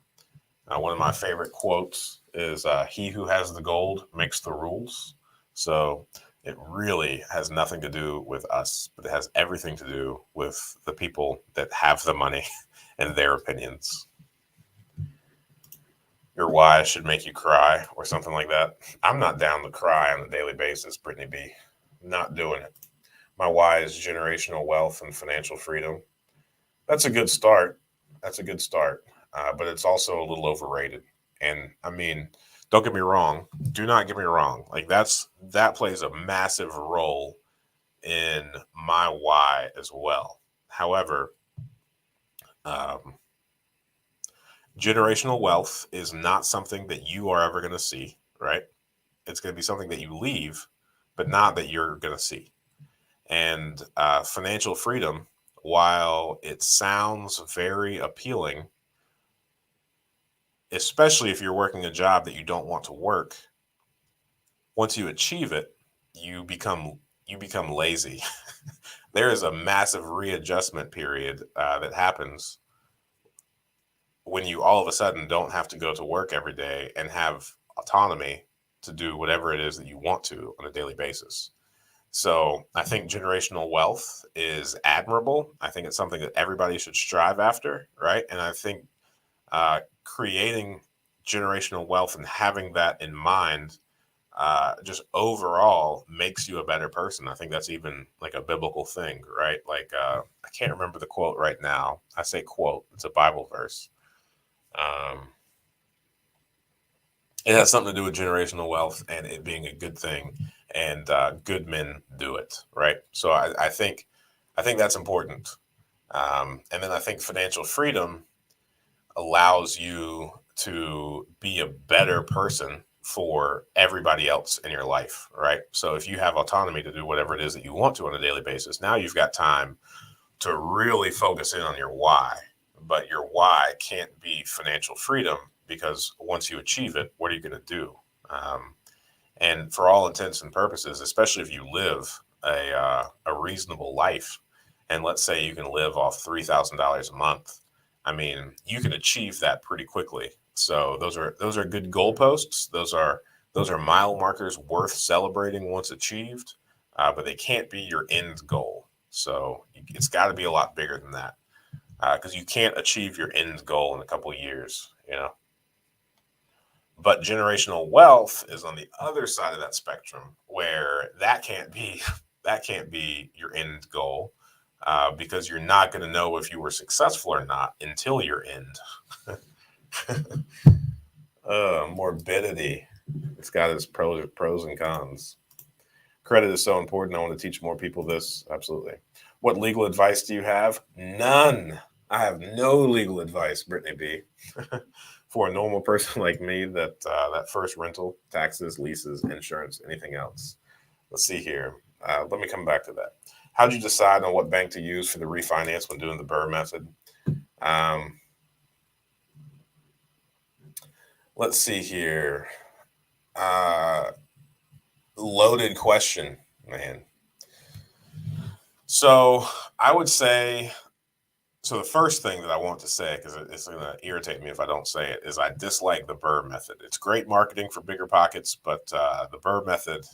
A: One of my favorite quotes is he who has the gold makes the rules. So it really has nothing to do with us, but it has everything to do with the people that have the money and their opinions. Your why should make you cry or something like that. I'm not down to cry on a daily basis, Brittany B. Not doing it. My why is generational wealth and financial freedom. That's a good start. That's a good start. But it's also a little overrated. And I mean, don't get me wrong. Do not get me wrong. Like that plays a massive role in my why as well. However, um, generational wealth is not something that you are ever going to see, right? It's going to be something that you leave, but not that you're going to see. And financial freedom, while it sounds very appealing, especially if you're working a job that you don't want to work, once you achieve it, you become lazy. There is a massive readjustment period that happens when you all of a sudden don't have to go to work every day and have autonomy to do whatever it is that you want to on a daily basis. So I think generational wealth is admirable. I think it's something that everybody should strive after, right? And I think creating generational wealth and having that in mind just overall makes you a better person. I think that's even like a biblical thing, right? Like I can't remember the quote right now. I say quote, it's a Bible verse. Um, it has something to do with generational wealth and it being a good thing, and good men do it, right? So I think that's important. And then I think financial freedom allows you to be a better person for everybody else in your life, right? So if you have autonomy to do whatever it is that you want to on a daily basis, now you've got time to really focus in on your why. But your why can't be financial freedom, because once you achieve it, what are you going to do? Um, and for all intents and purposes, especially if you live a reasonable life, and let's say you can live off $3,000 a month, I mean, you can achieve that pretty quickly. So those are good goalposts. Those are mile markers worth celebrating once achieved, but they can't be your end goal. So it's got to be a lot bigger than that, because you can't achieve your end goal in a couple of years. But generational wealth is on the other side of that spectrum, where that can't be your end goal, because you're not going to know if you were successful or not until your end. Morbidity. It's got its pros and cons. Credit is so important. I want to teach more people this. Absolutely. What legal advice do you have? None. I have no legal advice, Brittany B. For a normal person like me, that first rental, taxes, leases, insurance, anything else. Let's see here. Let me come back to that. How did you decide on what bank to use for the refinance when doing the Burr method? Um, let's see here. Uh, Loaded question, man. So I would say, so the first thing that I want to say, because it's going to irritate me if I don't say it, is I dislike the Burr method. It's great marketing for bigger pockets, but the Burr method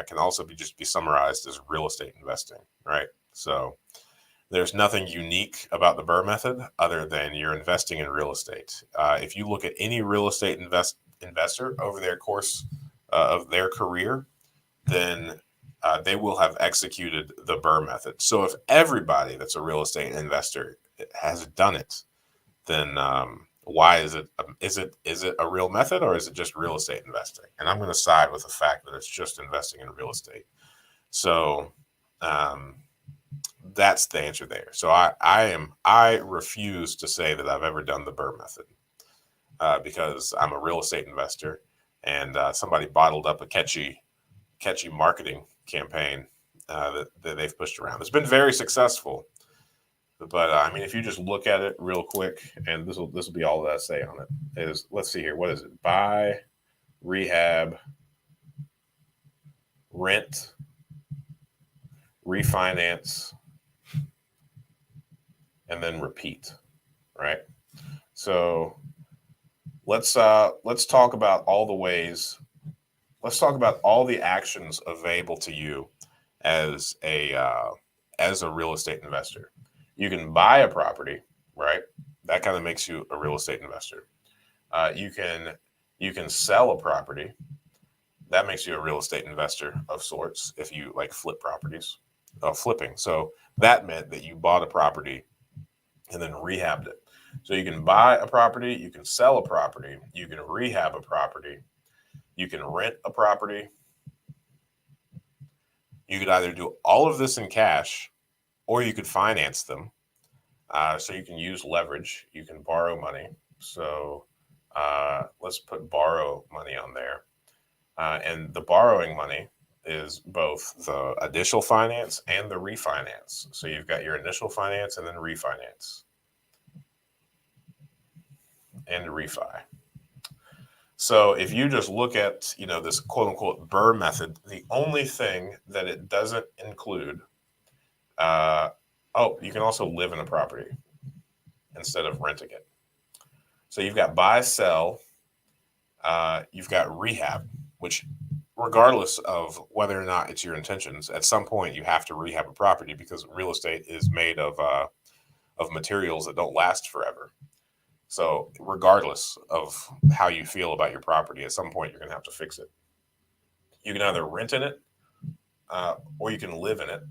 A: can also be summarized as real estate investing, right? So there's nothing unique about the Burr method other than you're investing in real estate. If you look at any real estate investor over their course of their career, then they will have executed the Burr method. So if everybody that's a real estate investor has done it, then why is it a real method, or is it just real estate investing? And I'm going to side with the fact that it's just investing in real estate. So um, that's the answer there. So I refuse to say that I've ever done the Burr method, because I'm a real estate investor, and somebody bottled up a catchy marketing campaign that they've pushed around. It's been very successful, but I mean, if you just look at it real quick, and this will be all that I say on it, is, let's see here, what is it? Buy, rehab, rent, refinance, and then repeat, right? So let's talk about all the ways. Let's talk about all the actions available to you as a real estate investor. You can buy a property, right? That kind of makes you a real estate investor. You can You can sell a property. That makes you a real estate investor of sorts if you like flip properties, flipping. So that meant that you bought a property and then rehabbed it. So you can buy a property, you can sell a property, you can rehab a property, you can rent a property. You could either do all of this in cash or you could finance them. So you can use leverage, you can borrow money. So let's put borrow money on there. And the borrowing money is both the initial finance and the refinance. So you've got your initial finance and then refinance and refi. So if you just look at, this quote unquote Burr method, the only thing that it doesn't include, you can also live in a property instead of renting it. So you've got buy, sell, you've got rehab, which regardless of whether or not it's your intentions, at some point you have to rehab a property because real estate is made of materials that don't last forever. So regardless of how you feel about your property, at some point you're going to have to fix it. You can either rent in it, or you can live in it.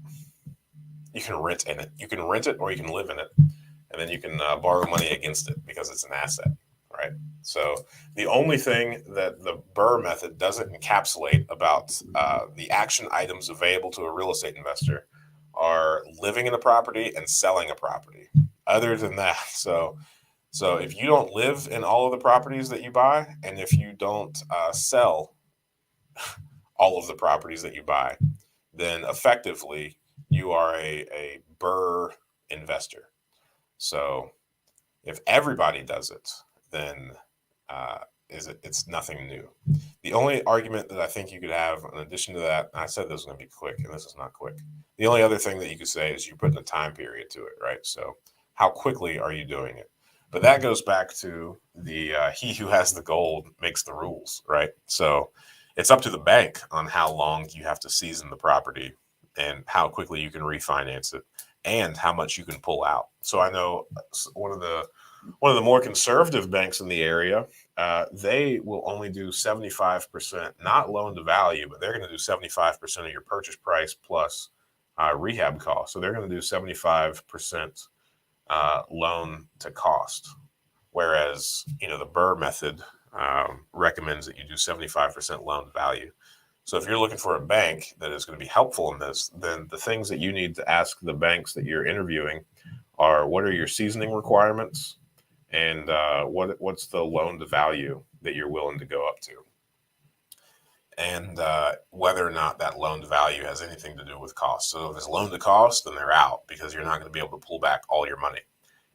A: You can rent in it. You can rent it, or you can live in it, and then you can borrow money against it because it's an asset, right? So the only thing that the Burr method doesn't encapsulate about the action items available to a real estate investor are living in a property and selling a property. Other than that, so if you don't live in all of the properties that you buy, and if you don't sell all of the properties that you buy, then effectively you are a Burr investor. So if everybody does it, then it's nothing new. The only argument that I think you could have in addition to that, I said this was going to be quick, and this is not quick. The only other thing that you could say is you're putting a time period to it, right? So how quickly are you doing it? But that goes back to the he who has the gold makes the rules, right? So it's up to the bank on how long you have to season the property and how quickly you can refinance it and how much you can pull out. So I know one of the more conservative banks in the area, they will only do 75%, not loan to value, but they're going to do 75% of your purchase price plus rehab cost. So they're going to do 75% loan to cost, whereas the Burr method recommends that you do 75% loan to value. So if you're looking for a bank that is going to be helpful in this, then the things that you need to ask the banks that you're interviewing are: what are your seasoning requirements, and what's the loan to value that you're willing to go up to, and whether or not that loan to value has anything to do with cost. So if it's loan to cost, then they're out because you're not going to be able to pull back all your money.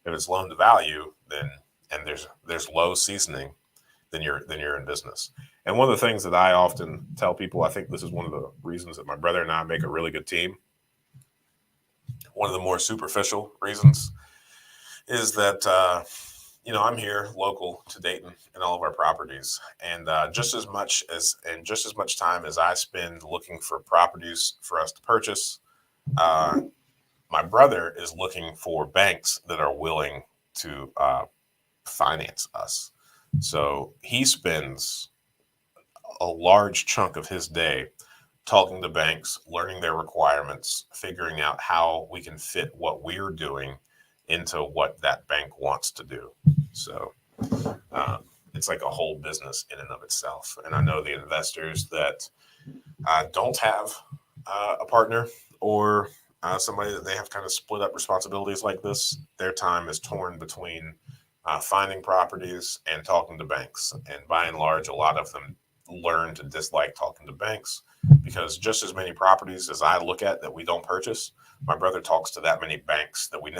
A: If it's loan to value, then and there's low seasoning, then you're in business. And one of the things that I often tell people, I think this is one of the reasons that my brother and I make a really good team. One of the more superficial reasons is that I'm here local to Dayton and all of our properties, and just as much time as I spend looking for properties for us to purchase, my brother is looking for banks that are willing to finance us. So he spends a large chunk of his day talking to banks, learning their requirements, figuring out how we can fit what we're doing into what that bank wants to do. So it's like a whole business in and of itself. And I know the investors that don't have a partner or somebody that they have kind of split up responsibilities like this, their time is torn between finding properties and talking to banks. And by and large, a lot of them learn to dislike talking to banks because just as many properties as I look at that we don't purchase, my brother talks to that many banks that we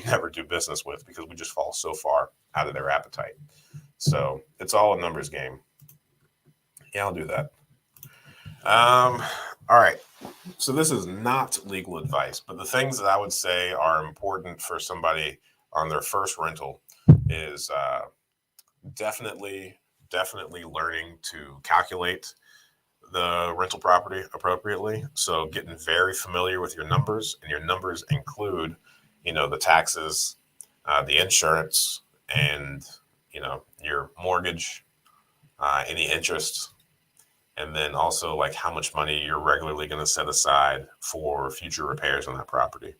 A: never do business with because we just fall so far out of their appetite. So it's all a numbers game. Yeah, I'll do that. All right. So this is not legal advice, but the things that I would say are important for somebody on their first rental is definitely learning to calculate the rental property appropriately. So getting very familiar with your numbers, and your numbers include, the taxes, the insurance, and your mortgage, any interest, and then also like how much money you're regularly going to set aside for future repairs on that property.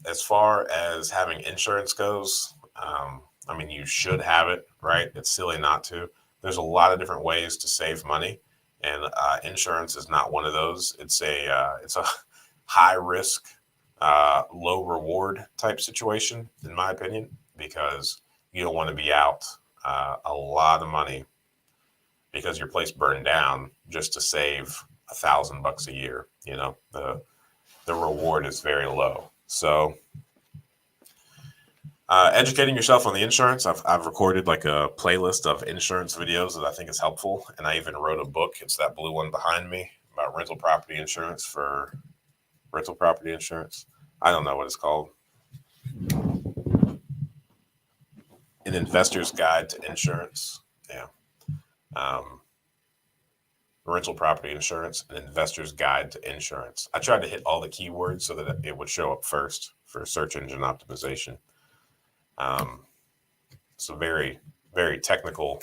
A: As far as having insurance goes, I mean, you should have it, right? It's silly not to. There's a lot of different ways to save money, and insurance is not one of those. It's a high risk, low reward type situation, in my opinion, because you don't want to be out a lot of money because your place burned down just to save $1,000 a year. You know, the reward is very low. So educating yourself on the insurance, I've recorded like a playlist of insurance videos that I think is helpful, and I even wrote a book. It's that blue one behind me about rental property insurance for rental property insurance. I don't know what it's called. An investor's guide to insurance. Yeah. Rental property insurance, an investor's guide to insurance. I tried to hit all the keywords so that it would show up first for search engine optimization. It's a very, very technical,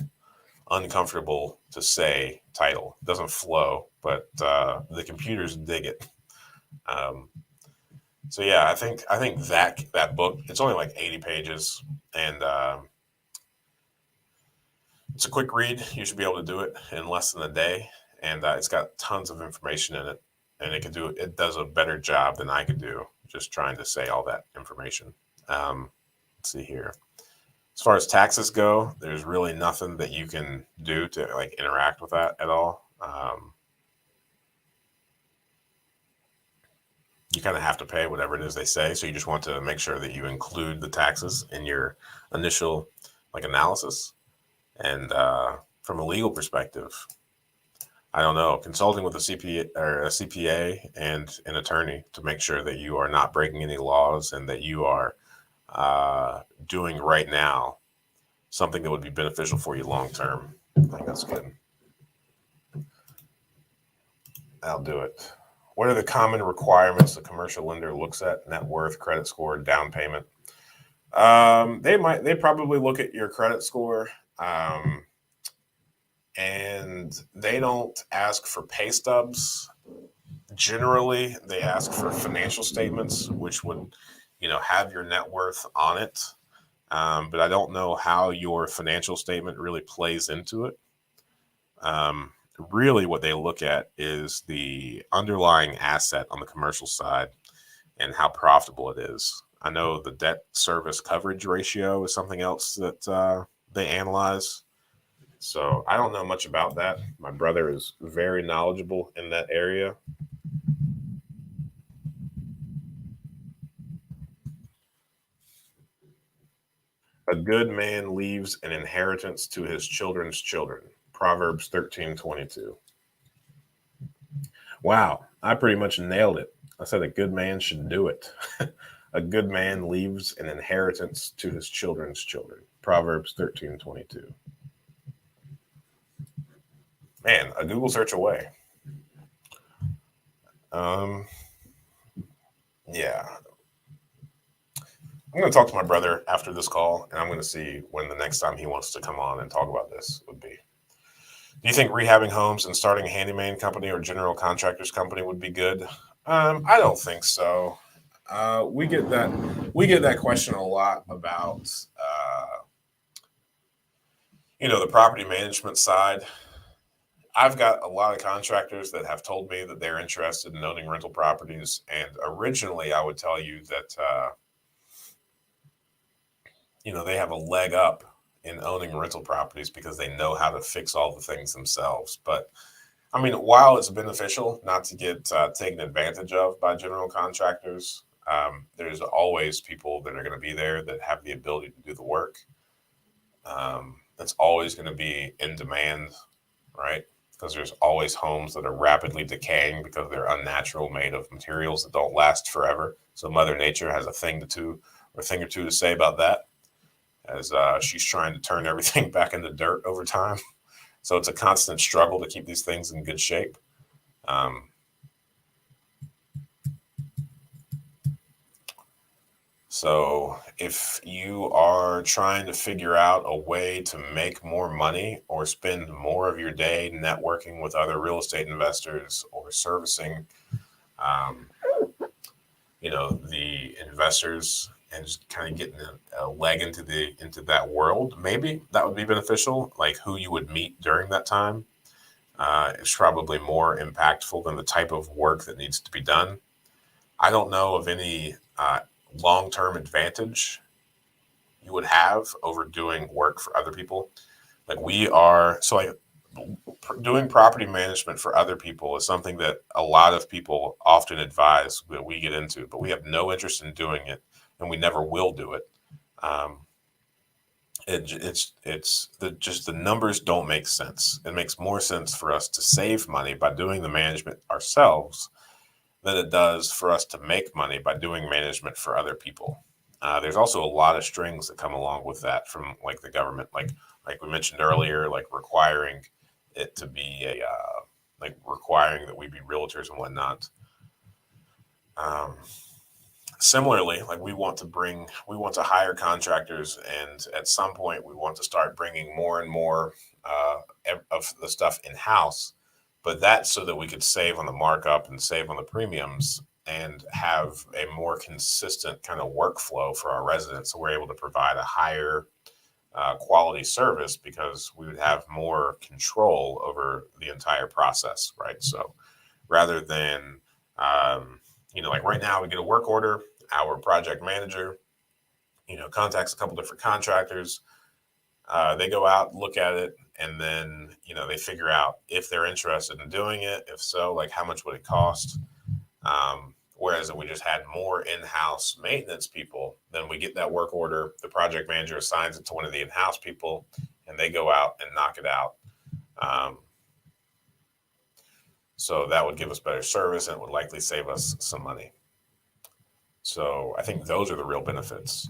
A: uncomfortable to say title. It doesn't flow, but the computers dig it. So yeah, I think that book, it's only like 80 pages, and it's a quick read. You should be able to do it in less than a day, and it's got tons of information in it, and it does a better job than I could do just trying to say all that information. Let's see here. As far as taxes go, there's really nothing that you can do to like interact with that at all. You kind of have to pay whatever it is they say. So you just want to make sure that you include the taxes in your initial like analysis. And from a legal perspective, I don't know, consulting with a CPA and an attorney to make sure that you are not breaking any laws and that you are doing right now something that would be beneficial for you long term. I think that's good. I'll do it. What are the common requirements the commercial lender looks at? Net worth, credit score, down payment. They probably look at your credit score, and they don't ask for pay stubs. Generally, they ask for financial statements, which would, have your net worth on it. But I don't know how your financial statement really plays into it. Really, what they look at is the underlying asset on the commercial side and how profitable it is. I know the debt service coverage ratio is something else that they analyze. So I don't know much about that. My brother is very knowledgeable in that area. A good man leaves an inheritance to his children's children. Proverbs 13:22. Wow, I pretty much nailed it. I said a good man should do it. A good man leaves an inheritance to his children's children. Proverbs 13:22. Man, a Google search away. Yeah. I'm going to talk to my brother after this call, and I'm going to see when the next time he wants to come on and talk about this would be. Do you think rehabbing homes and starting a handyman company or general contractors company would be good? I don't think so. We get that question a lot about the property management side. I've got a lot of contractors that have told me that they're interested in owning rental properties, and originally I would tell you that they have a leg up in owning rental properties because they know how to fix all the things themselves. But I mean, while it's beneficial not to get taken advantage of by general contractors, there's always people that are going to be there that have the ability to do the work. It's always going to be in demand, right? Because there's always homes that are rapidly decaying because they're unnatural, made of materials that don't last forever. So Mother Nature has a thing or two to say about that, as she's trying to turn everything back into dirt over time. So it's a constant struggle to keep these things in good shape. So if you are trying to figure out a way to make more money or spend more of your day networking with other real estate investors or servicing, um, the investors and just kind of getting a leg into that world, maybe that would be beneficial. Like who you would meet during that time is probably more impactful than the type of work that needs to be done. I don't know of any long-term advantage you would have over doing work for other people. Like doing property management for other people is something that a lot of people often advise that we get into, but we have no interest in doing it, and we never will do it. Um, just the numbers don't make sense. It makes more sense for us to save money by doing the management ourselves than it does for us to make money by doing management for other people. There's also a lot of strings that come along with that from like the government, like we mentioned earlier, like requiring it to be like requiring that we be realtors and whatnot. Um, Similarly, like we want to hire contractors, and at some point we want to start bringing more and more of the stuff in house, but that's so that we could save on the markup and save on the premiums and have a more consistent kind of workflow for our residents, so we're able to provide a higher quality service because we would have more control over the entire process, right? So rather than like right now we get a work order, our project manager contacts a couple different contractors. They go out, look at it, and then they figure out if they're interested in doing it. If so, like how much would it cost? Whereas if we just had more in-house maintenance people, then we get that work order, the project manager assigns it to one of the in-house people, and they go out and knock it out. So that would give us better service, and it would likely save us some money. So I think those are the real benefits.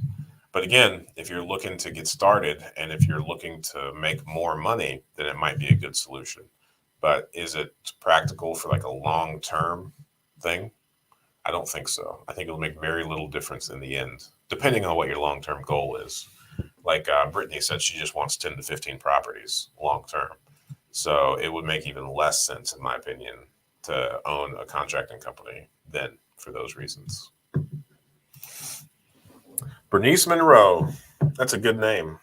A: But again, if you're looking to get started and if you're looking to make more money, then it might be a good solution. But is it practical for like a long-term thing? I don't think so. I think it'll make very little difference in the end, depending on what your long-term goal is. Like Brittany said, she just wants 10 to 15 properties long-term. So it would make even less sense, in my opinion, to own a contracting company than for those reasons. Bernice Monroe. That's a good name.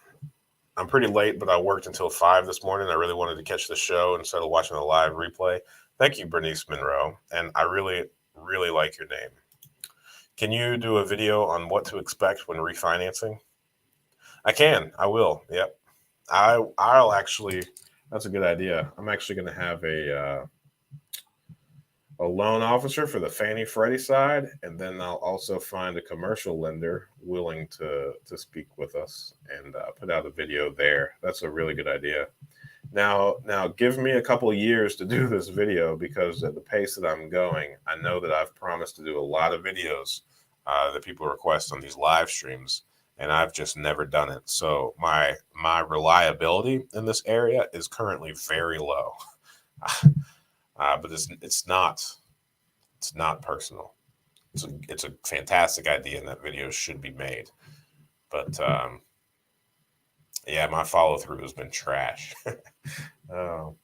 A: I'm pretty late, but I worked until 5 this morning. I really wanted to catch the show instead of watching the live replay. Thank you, Bernice Monroe. And I really, really like your name. Can you do a video on what to expect when refinancing? I can. I will. Yep. I'll actually. That's a good idea. I'm actually going to have a loan officer for the Fannie Freddie side, and then I'll also find a commercial lender willing to speak with us and put out a video there. That's a really good idea. Now, give me a couple of years to do this video because at the pace that I'm going, I know that I've promised to do a lot of videos that people request on these live streams, and I've just never done it. So my reliability in this area is currently very low. But it's not personal. It's a fantastic idea, and that video should be made. But yeah, my follow through has been trash. Fun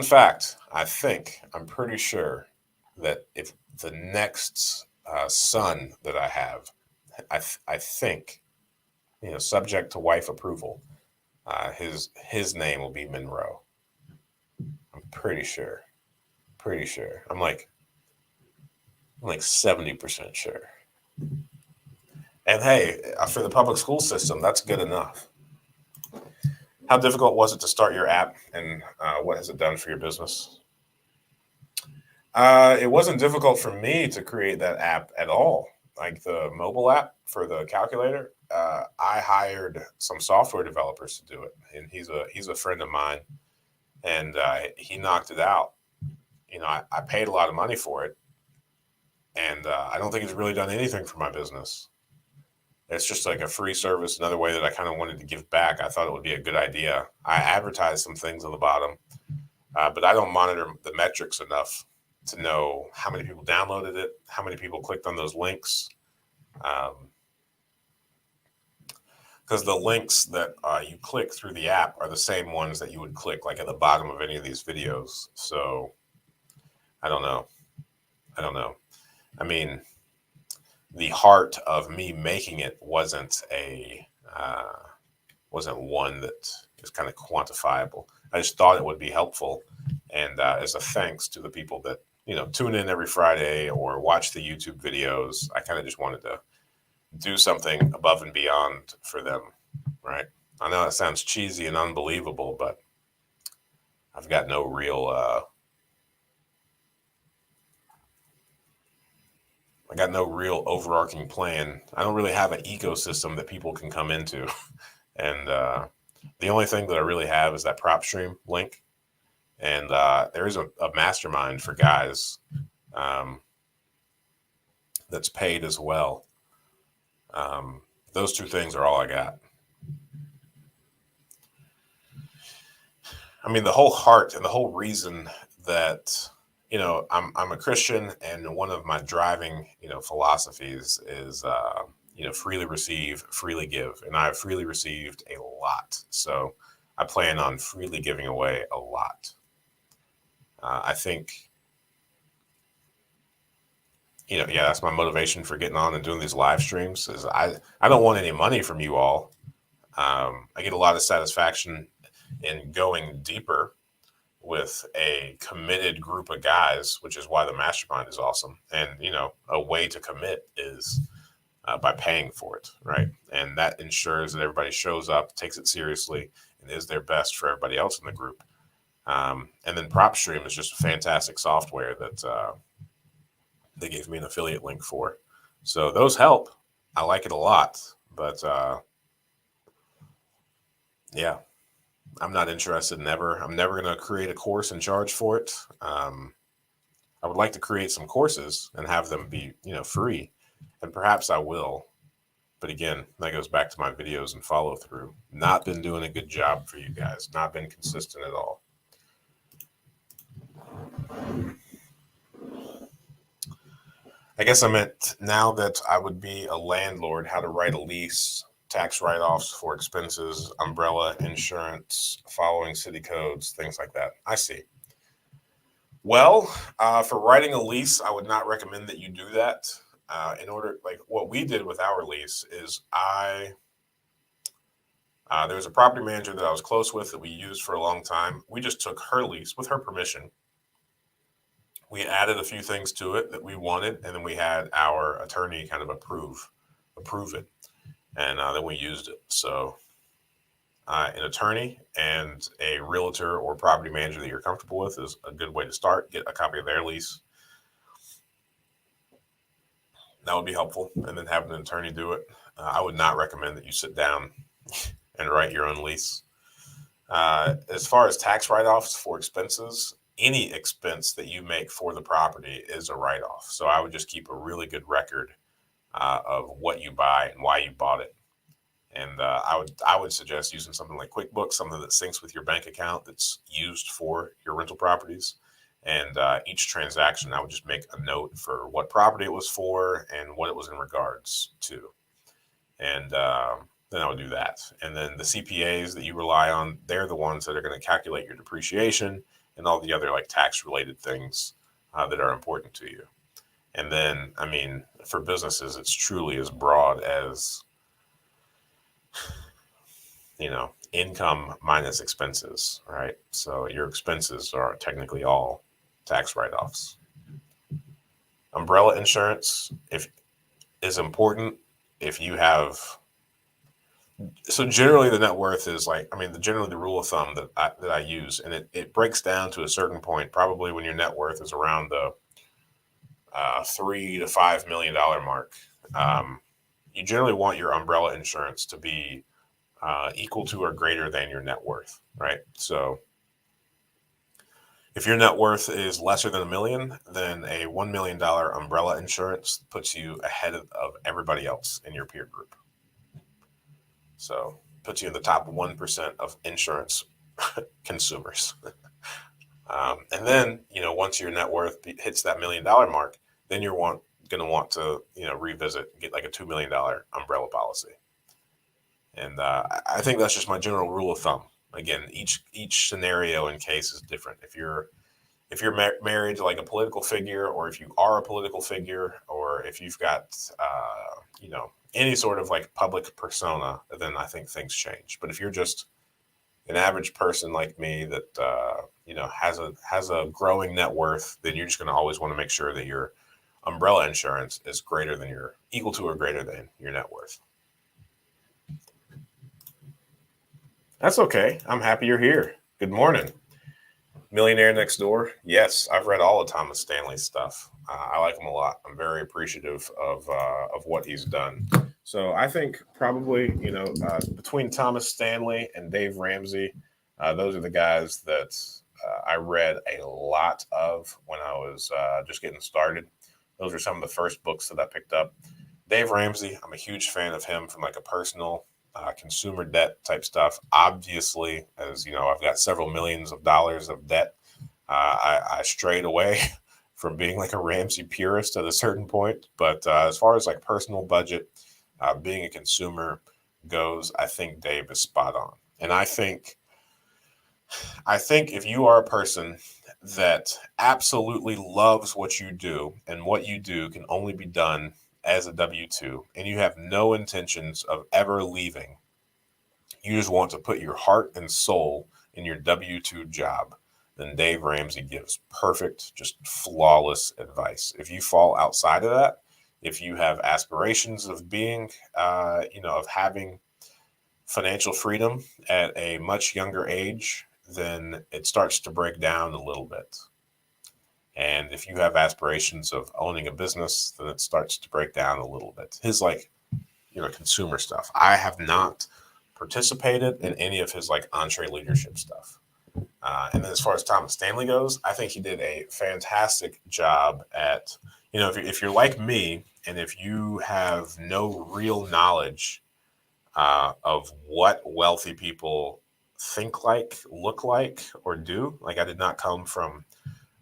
A: fact: I'm pretty sure that if the next son that I have, I think, subject to wife approval, his name will be Monroe. I'm pretty sure. I'm like 70% sure. And hey, for the public school system, that's good enough. How difficult was it to start your app, and what has it done for your business? It wasn't difficult for me to create that app at all. Like the mobile app for the calculator, I hired some software developers to do it, and he's a friend of mine, and he knocked it out. I paid a lot of money for it, and I don't think it's really done anything for my business. It's just like a free service, another way that I kind of wanted to give back. I thought it would be a good idea. I advertised some things on the bottom, but I don't monitor the metrics enough to know how many people downloaded it, how many people clicked on those links. Because the links that you click through the app are the same ones that you would click like at the bottom of any of these videos. So I don't know. I don't know. I mean, the heart of me making it wasn't one that is kind of quantifiable. I just thought it would be helpful, and as a thanks to the people that tune in every Friday or watch the YouTube videos, I kind of just wanted to do something above and beyond for them, right? I know that sounds cheesy and unbelievable, but I've got no real I got no real overarching plan. I don't really have an ecosystem that people can come into. And the only thing that I really have is that prop stream link. And there is a mastermind for guys um, that's paid as well. Those two things are all I got. I mean, the whole heart and the whole reason that I'm a Christian, and one of my driving philosophies is freely receive, freely give, and I've freely received a lot. So I plan on freely giving away a lot. I think yeah, that's my motivation for getting on and doing these live streams. Is I don't want any money from you all. I get a lot of satisfaction in going deeper with a committed group of guys, which is why the mastermind is awesome. And a way to commit is by paying for it, right? And that ensures that everybody shows up, takes it seriously, and is their best for everybody else in the group. And then PropStream is just a fantastic software that they gave me an affiliate link for. So those help. I like it a lot, but yeah, I'm not interested in I'm never going to create a course and charge for it. I would like to create some courses and have them be, free, and perhaps I will. But again, that goes back to my videos and follow through. Not been doing a good job for you guys. Not been consistent at all. I guess I meant now that I would be a landlord, how to write a lease, tax write-offs for expenses, umbrella insurance, following city codes, things like that. I see. Well, for writing a lease, I would not recommend that you do that. In order, like what we did with our lease is there was a property manager that I was close with that we used for a long time. We just took her lease with her permission. We added a few things to it that we wanted, and then we had our attorney kind of approve it, and then we used it. So an attorney and a realtor or property manager that you're comfortable with is a good way to start. Get a copy of their lease. That would be helpful. And then having an attorney do it. I would not recommend that you sit down and write your own lease. As far as tax write-offs for expenses, any expense that you make for the property is a write-off. So I would just keep a really good record of what you buy and why you bought it. And I would suggest using something like QuickBooks, something that syncs with your bank account that's used for your rental properties. And each transaction, I would just make a note for what property it was for and what it was in regards to. And then I would do that. And then the CPAs that you rely on, they're the ones that are going to calculate your depreciation and all the other like tax related things that are important to you. And then, I mean, for businesses, it's truly as broad as, income minus expenses, right? So your expenses are technically all tax write-offs. Umbrella insurance is important if you have. So generally, the net worth is generally the rule of thumb that I use, and it breaks down to a certain point. Probably when your net worth is around the $3 to $5 million mark, you generally want your umbrella insurance to be equal to or greater than your net worth, right? So if your net worth is lesser than $1 million, then a $1 million umbrella insurance puts you ahead of everybody else in your peer group. So puts you in the top 1% of insurance consumers. And then, once your net worth hits that $1 million mark, then going to want to, revisit, get like a $2 million umbrella policy. And I think that's just my general rule of thumb. Again, each scenario and case is different. If you're married to like a political figure, or if you are a political figure, or if you've got any sort of like public persona, then I think things change. But if you're just an average person like me that has a growing net worth, then you're just going to always want to make sure that your umbrella insurance is equal to or greater than your net worth. That's okay. I'm happy you're here. Good morning. Millionaire Next Door. Yes, I've read all of Thomas Stanley's stuff. I like him a lot. I'm very appreciative of what he's done. So I think probably between Thomas Stanley and Dave Ramsey, those are the guys that I read a lot of when I was just getting started. Those are some of the first books that I picked up. Dave Ramsey, I'm a huge fan of him from like a personal consumer debt type stuff. Obviously, as you know, I've got several millions of dollars of debt. I strayed away from being like a Ramsey purist at a certain point. But as far as like personal budget, being a consumer goes, I think Dave is spot on. And I think if you are a person that absolutely loves what you do, and what you do can only be done as a W-2, and you have no intentions of ever leaving, you just want to put your heart and soul in your W-2 job, then Dave Ramsey gives perfect, just flawless advice. If you fall outside of that, if you have aspirations of being, of having financial freedom at a much younger age, then it starts to break down a little bit. And if you have aspirations of owning a business, then it starts to break down a little bit. His consumer stuff. I have not participated in any of his like entree leadership stuff. And then as far as Thomas Stanley goes, I think he did a fantastic job at, if you're like me, and if you have no real knowledge of what wealthy people think like, look like, or do. Like I did not come from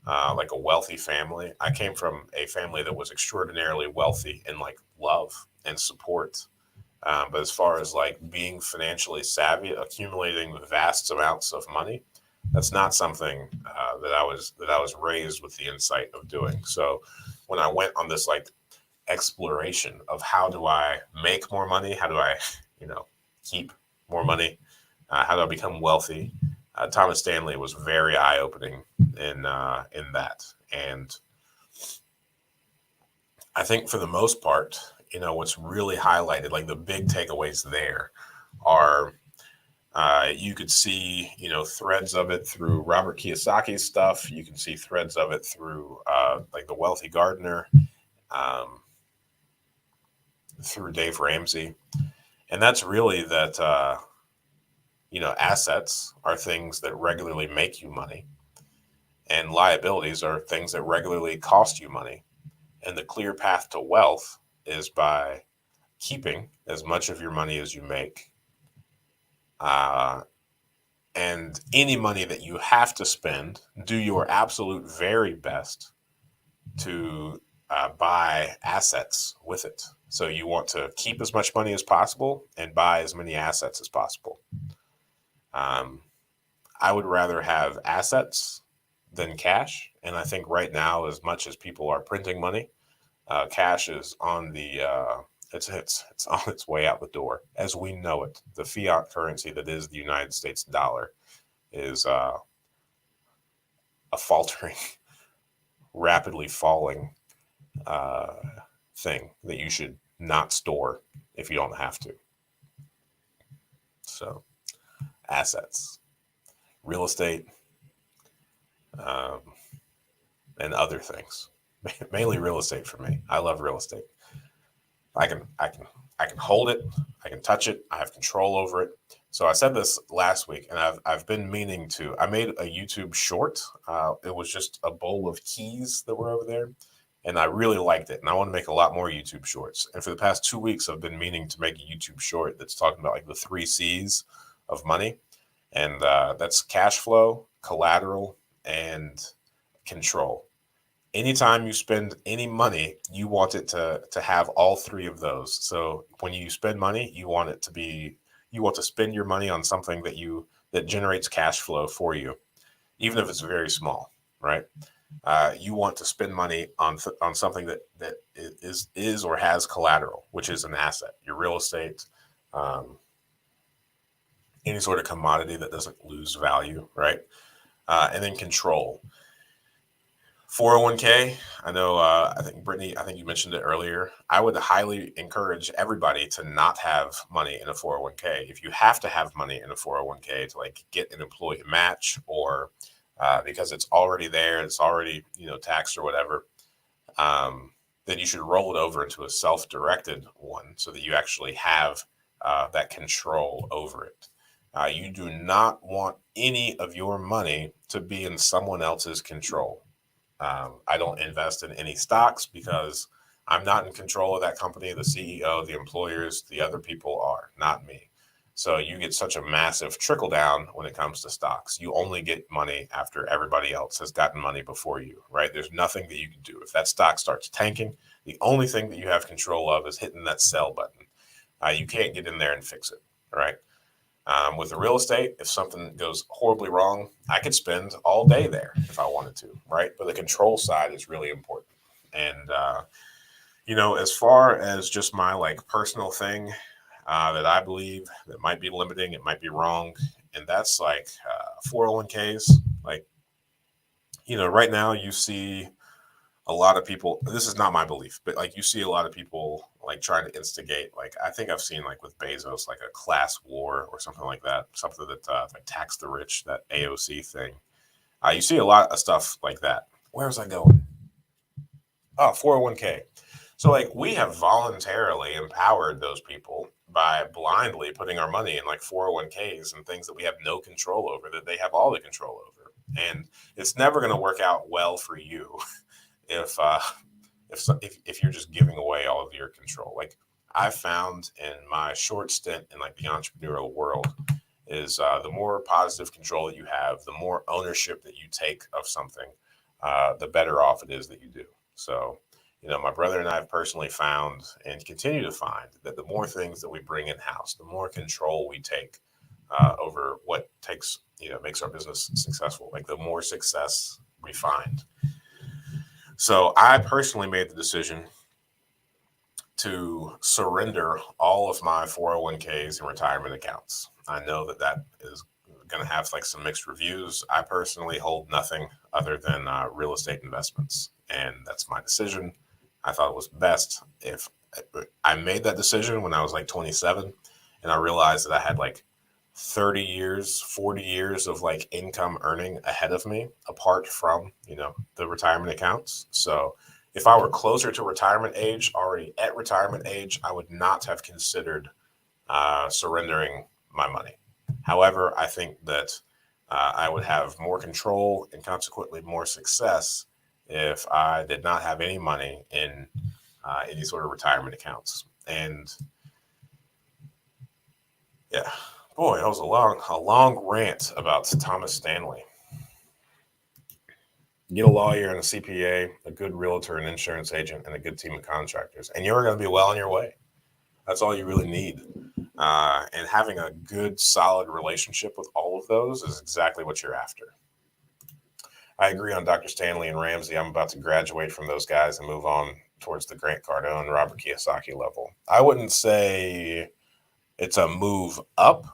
A: like a wealthy family. I came from a family that was extraordinarily wealthy in like love and support. But as far as like being financially savvy, accumulating vast amounts of money, that's not something that I was raised with the insight of doing. So when I went on this like exploration of how do I make more money, how do I, keep more money, how do I become wealthy, Thomas Stanley was very eye opening in that, and I think for the most part, what's really highlighted, like the big takeaways there are you could see, threads of it through Robert Kiyosaki's stuff. You can see threads of it through like The Wealthy Gardener, um, through Dave Ramsey. And that's really that, assets are things that regularly make you money, and liabilities are things that regularly cost you money. And the clear path to wealth is by keeping as much of your money as you make. Uh, and any money that you have to spend, do your absolute very best to buy assets with it. So you want to keep as much money as possible and buy as many assets as possible. Um, I would rather have assets than cash. And I think right now, as much as people are printing money, cash is on the it's on its way out the door as we know it. The fiat currency that is the United States dollar is a faltering, rapidly falling uh, thing that you should not store if you don't have to. So, assets, real estate, um, and other things. Mainly real estate for me. I love real estate. I can hold it. I can touch it. I have control over it. So I said this last week, and I've been meaning to. I made a YouTube short. It was just a bowl of keys that were over there, and I really liked it. And I want to make a lot more YouTube shorts. And for the past 2 weeks, I've been meaning to make a YouTube short that's talking about like the 3 C's of money, and that's cash flow, collateral, and control. anytime you spend any money, you want it to have all three of those. So when you spend money, you want to spend your money on something that generates cash flow for you, even if it's very small, right? You want to spend money on something that is or has collateral, which is an asset, your real estate, um, any sort of commodity that doesn't lose value, right? And then control. 401k, I know, I think Brittany, I think you mentioned it earlier. I would highly encourage everybody to not have money in a 401k. If you have to have money in a 401k to like get an employee match or because it's already there, it's already, taxed or whatever, um, then you should roll it over into a self-directed one so that you actually have that control over it. You do not want any of your money to be in someone else's control. I don't invest in any stocks because I'm not in control of that company. The CEO, the employers, the other people are, not me. So you get such a massive trickle down when it comes to stocks. You only get money after everybody else has gotten money before you, right? There's nothing that you can do. If that stock starts tanking, the only thing that you have control of is hitting that sell button. You can't get in there and fix it, right? With the real estate, if something goes horribly wrong, I could spend all day there if I wanted to, right? But the control side is really important. And, as far as just my like personal thing that I believe that might be limiting, it might be wrong. And that's like 401ks. Like, right now you see a lot of people, this is not my belief, but like you see a lot of people like trying to instigate, like I think I've seen like with Bezos, like a class war or something like that, something that like tax the rich, that AOC thing. You see a lot of stuff like that. Where was I going? Oh, 401k. So like we have voluntarily empowered those people by blindly putting our money in like 401ks and things that we have no control over, that they have all the control over. And it's never going to work out well for you if if you're just giving away all of your control. Like I found in my short stint in like the entrepreneurial world is the more positive control that you have, the more ownership that you take of something, the better off it is that you do. So, my brother and I have personally found and continue to find that the more things that we bring in house, the more control we take over what makes our business successful. Like the more success we find. So I personally made the decision to surrender all of my 401ks and retirement accounts. I know that that is going to have like some mixed reviews. I personally hold nothing other than real estate investments, and that's my decision. I thought it was best. If I made that decision when I was like 27, and I realized that I had like 30 years, 40 years of like income earning ahead of me apart from, the retirement accounts. So if I were closer to retirement age, already at retirement age, I would not have considered surrendering my money. However, I think that I would have more control and consequently more success if I did not have any money in any sort of retirement accounts. And yeah, boy, that was a long rant about Thomas Stanley. Get a lawyer and a CPA, a good realtor and insurance agent, and a good team of contractors, and you're going to be well on your way. That's all you really need. And having a good, solid relationship with all of those is exactly what you're after. I agree on Dr. Stanley and Ramsey. I'm about to graduate from those guys and move on towards the Grant Cardone, Robert Kiyosaki level. I wouldn't say it's a move up.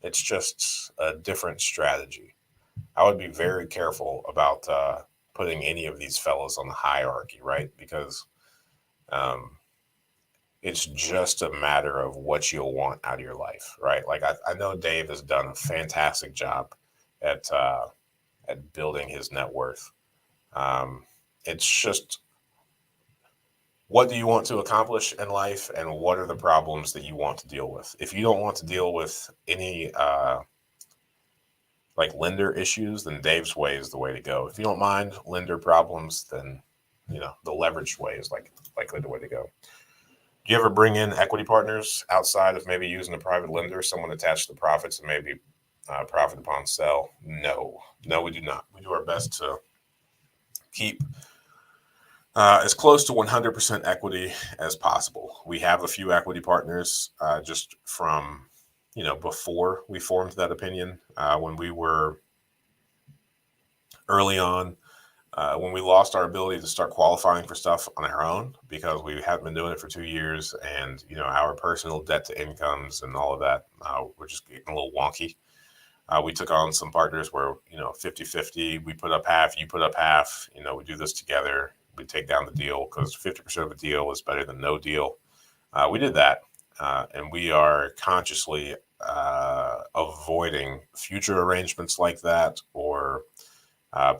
A: It's just a different strategy. I would be very careful about putting any of these fellows on the hierarchy, right? Because um, it's just a matter of what you'll want out of your life, right? Like I know Dave has done a fantastic job at building his net worth. It's just what do you want to accomplish in life, and what are the problems that you want to deal with? If you don't want to deal with any like lender issues, then Dave's way is the way to go. If you don't mind lender problems, then the leveraged way is like likely the way to go. Do you ever bring in equity partners outside of maybe using a private lender, someone attached to the profits and maybe profit upon sell? No, we do not. We do our best to keep As close to 100% equity as possible. We have a few equity partners just from, before we formed that opinion, when we were early on, when we lost our ability to start qualifying for stuff on our own because we hadn't been doing it for 2 years, and our personal debt to incomes and all of that were just getting a little wonky. We took on some partners where 50-50, we put up half, you put up half, we do this together, we take down the deal because 50% of a deal is better than no deal. We did that, and we are consciously avoiding future arrangements like that, or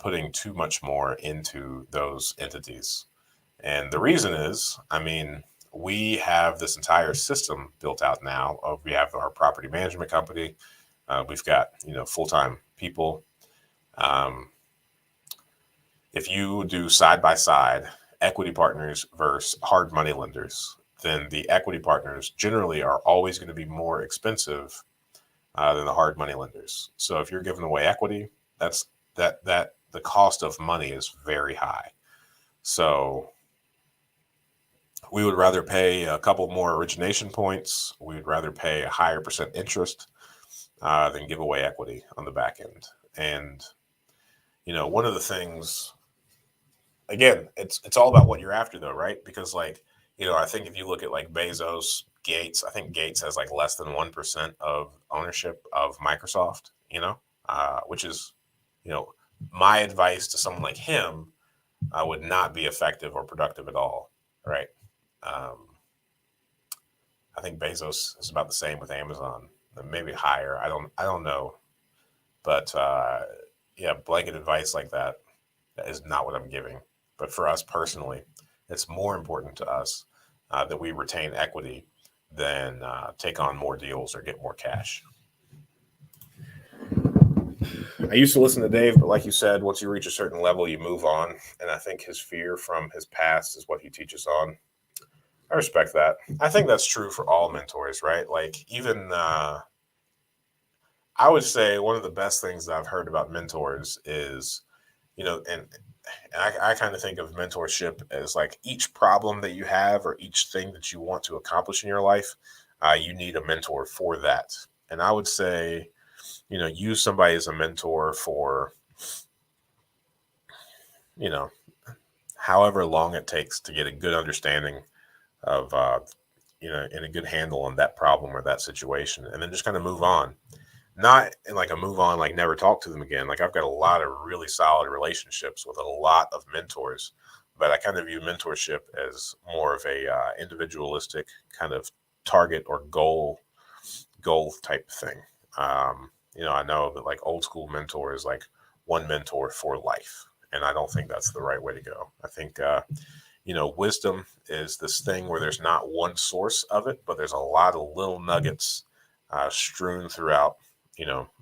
A: putting too much more into those entities. And the reason is, we have this entire system built out now. We have our property management company. We've got, full-time people. If you do side-by-side equity partners versus hard money lenders, then the equity partners generally are always going to be more expensive than the hard money lenders. So if you're giving away equity, that the cost of money is very high. So we would rather pay a couple more origination points. We would rather pay a higher percent interest than give away equity on the back end. And, one of the things, again, it's all about what you're after though, right? Because I think if you look at like Bezos, Gates, I think Gates has like less than 1% of ownership of Microsoft, which is, my advice to someone like him would not be effective or productive at all, right? I think Bezos is about the same with Amazon, maybe higher. I don't know, but blanket advice like that is not what I'm giving. But for us personally, it's more important to us that we retain equity than take on more deals or get more cash. I used to listen to Dave, but like you said, once you reach a certain level, you move on. And I think his fear from his past is what he teaches on. I respect that. I think that's true for all mentors, right? Like even I would say one of the best things that I've heard about mentors is, and I kind of think of mentorship as like each problem that you have or each thing that you want to accomplish in your life, you need a mentor for that. And I would say, use somebody as a mentor for, however long it takes to get a good understanding of, and a good handle on that problem or that situation, and then just kind of move on. Not in like a move on, like never talk to them again. Like I've got a lot of really solid relationships with a lot of mentors, but I kind of view mentorship as more of a individualistic kind of target or goal type thing. I know that like old school mentor is like one mentor for life, and I don't think that's the right way to go. I think wisdom is this thing where there's not one source of it, but there's a lot of little nuggets strewn throughout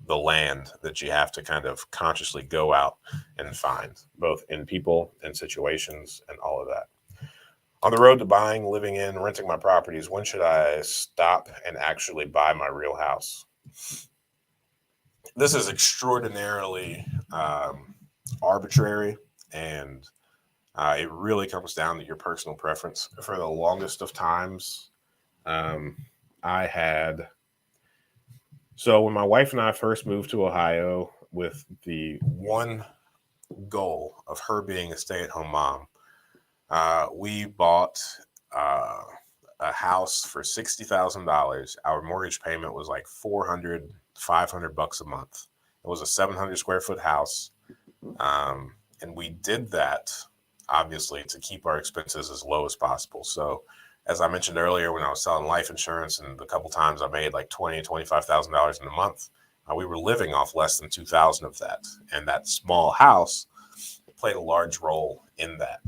A: the land that you have to kind of consciously go out and find, both in people and situations and all of that. On the road to buying, living in, renting my properties, when should I stop and actually buy my real house? This is extraordinarily arbitrary, and it really comes down to your personal preference. For the longest of times, so when my wife and I first moved to Ohio with the one goal of her being a stay-at-home mom, we bought a house for $60,000. Our mortgage payment was like $500 a month. It was a 700 square foot house. And we did that obviously to keep our expenses as low as possible. So as I mentioned earlier, when I was selling life insurance and the couple times I made like $25,000 in a month, we were living off less than $2,000 of that. And that small house played a large role in that.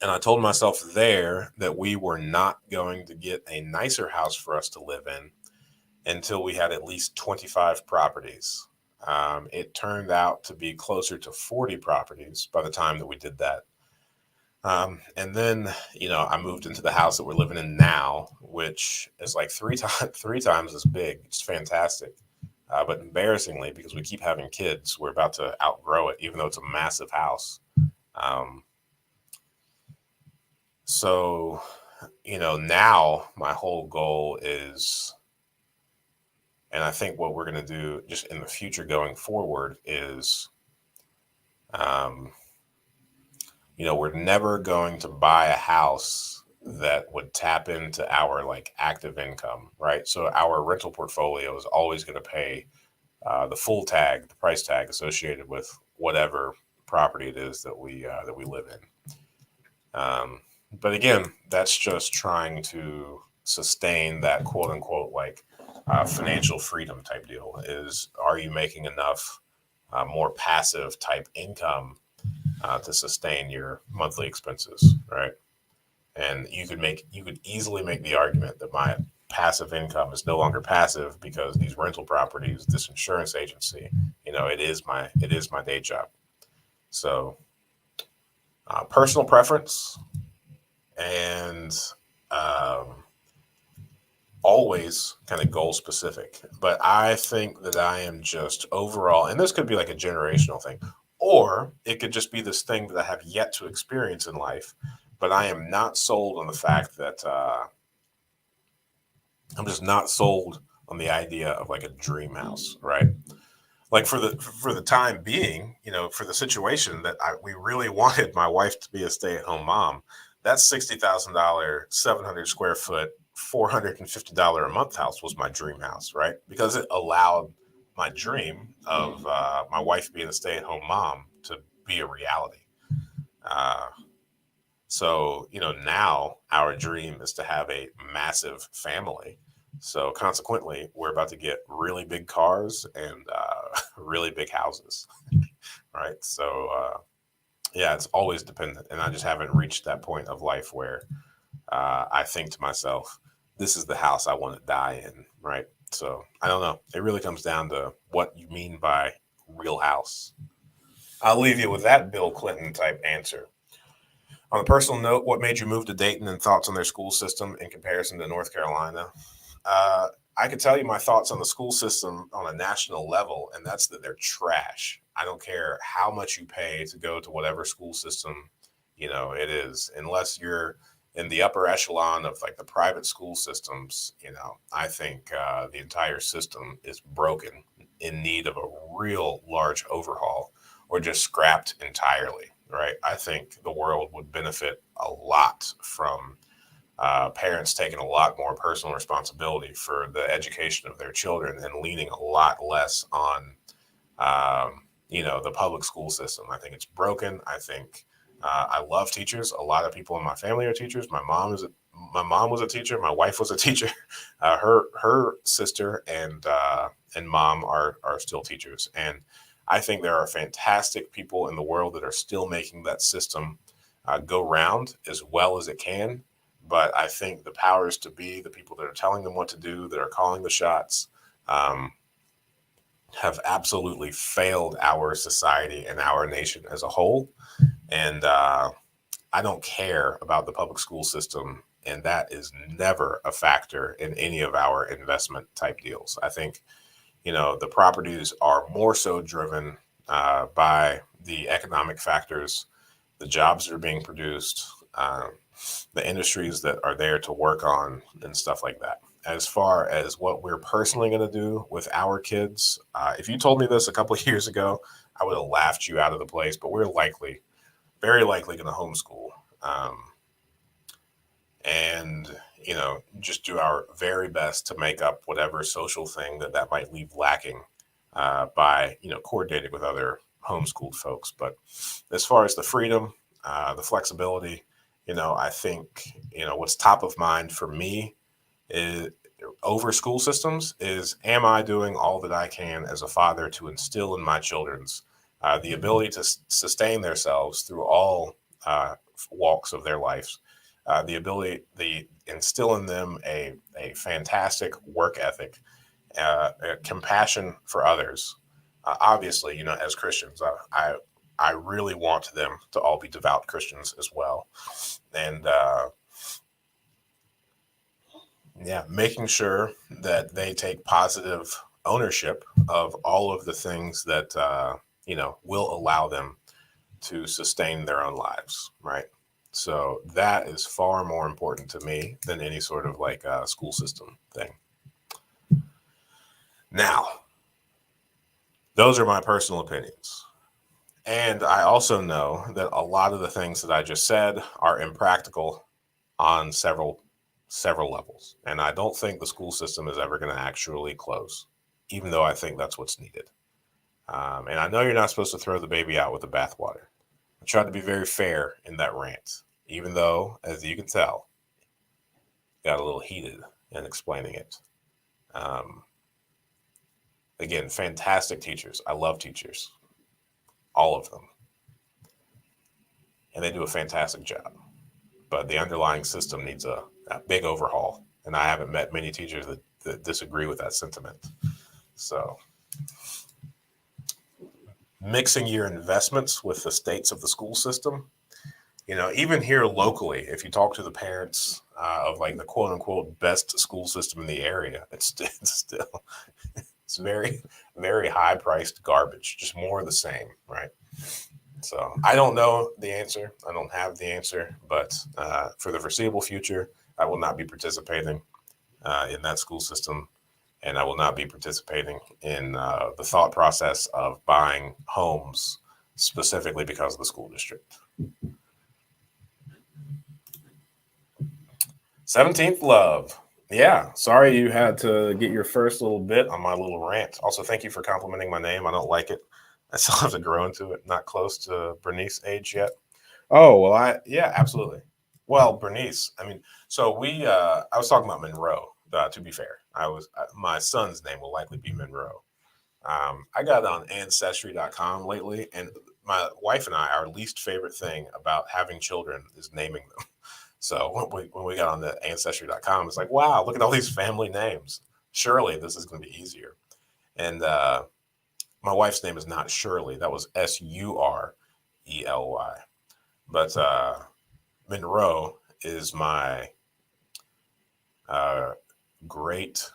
A: And I told myself there that we were not going to get a nicer house for us to live in until we had at least 25 properties. It turned out to be closer to 40 properties by the time that we did that. And then, I moved into the house that we're living in now, which is like three times as big. It's fantastic. But embarrassingly, because we keep having kids, we're about to outgrow it, even though it's a massive house. Um, so, now my whole goal is, and I think what we're going to do just in the future going forward is, um, we're never going to buy a house that would tap into our like active income, right? So our rental portfolio is always going to pay the full tag, the price tag associated with whatever property it is that we live in. But again, that's just trying to sustain that quote unquote like financial freedom type deal. Is are you making enough more passive type income to sustain your monthly expenses, right? And you could easily make the argument that my passive income is no longer passive because these rental properties, this insurance agency, it is my day job. So personal preference and um, always kind of goal specific. But I think that I am just overall, and this could be like a generational thing, or it could just be this thing that I have yet to experience in life. But I am not sold on the fact that I'm just not sold on the idea of like a dream house, right? Like for the time being, for the situation that we really wanted my wife to be a stay at home mom, that $60,000, 700 square foot, $450 a month house was my dream house, right? Because it allowed my dream of my wife being a stay at home mom to be a reality. Uh, so, now our dream is to have a massive family. So, consequently, we're about to get really big cars and really big houses, right? So, yeah, it's always dependent. And I just haven't reached that point of life where I think to myself, this is the house I want to die in, right? So, I don't know. It really comes down to what you mean by real house. I'll leave you with that Bill Clinton type answer. On a personal note, what made you move to Dayton and thoughts on their school system in comparison to North Carolina? Uh, I could tell you my thoughts on the school system on a national level, and that's that they're trash. I don't care how much you pay to go to whatever school system, it is, unless you're in the upper echelon of like the private school systems. I think the entire system is broken, in need of a real large overhaul, or just scrapped entirely. Right? I think the world would benefit a lot from parents taking a lot more personal responsibility for the education of their children and leaning a lot less on, the public school system. I think it's broken. I think I love teachers. A lot of people in my family are teachers. My mom was a teacher. My wife was a teacher. Her sister and mom are still teachers. And I think there are fantastic people in the world that are still making that system go round as well as it can. But I think the powers to be, the people that are telling them what to do, that are calling the shots, um, have absolutely failed our society and our nation as a whole. And I don't care about the public school system. And that is never a factor in any of our investment type deals. I think, the properties are more so driven by the economic factors, the jobs that are being produced, the industries that are there to work on, and stuff like that. As far as what we're personally going to do with our kids, if you told me this a couple of years ago, I would have laughed you out of the place. But we're very likely, going to homeschool, and just do our very best to make up whatever social thing that might leave lacking by coordinating with other homeschooled folks. But as far as the freedom, the flexibility, I think what's top of mind for me is over school systems is, am I doing all that I can as a father to instill in my children's the ability to sustain themselves through all walks of their lives, the instill in them a fantastic work ethic, a compassion for others. Obviously, as Christians, I really want them to all be devout Christians as well, and yeah, making sure that they take positive ownership of all of the things that will allow them to sustain their own lives, right? So that is far more important to me than any sort of like school system thing. Now, those are my personal opinions. And I also know that a lot of the things that I just said are impractical on several levels. And I don't think the school system is ever going to actually close, even though I think that's what's needed. And I know you're not supposed to throw the baby out with the bathwater. I tried to be very fair in that rant, even though, as you can tell, got a little heated in explaining it. Um, Again, fantastic teachers. I love teachers, all of them, and they do a fantastic job. But the underlying system needs a big overhaul, and I haven't met many teachers that disagree with that sentiment. So, mixing your investments with the states of the school system, even here locally, if you talk to the parents of like the quote unquote best school system in the area, it's still it's very, very high priced garbage, just more of the same, right? So I don't know the answer. I don't have the answer, but for the foreseeable future, I will not be participating in that school system, and I will not be participating in the thought process of buying homes specifically because of the school district. 17th Love. Yeah, sorry you had to get your first little bit on my little rant. Also, thank you for complimenting my name. I don't like it. I still have to grow into it. Not close to Bernice age yet. Oh, well, yeah, absolutely. Well, Bernice, I mean, so I was talking about Monroe, to be fair. My son's name will likely be Monroe. I got on ancestry.com lately, and my wife and I, our least favorite thing about having children is naming them. So when we got on the ancestry.com, it's like, wow, look at all these family names. Surely this is going to be easier. And my wife's name is not Shirley. That was Surely. But Monroe is my great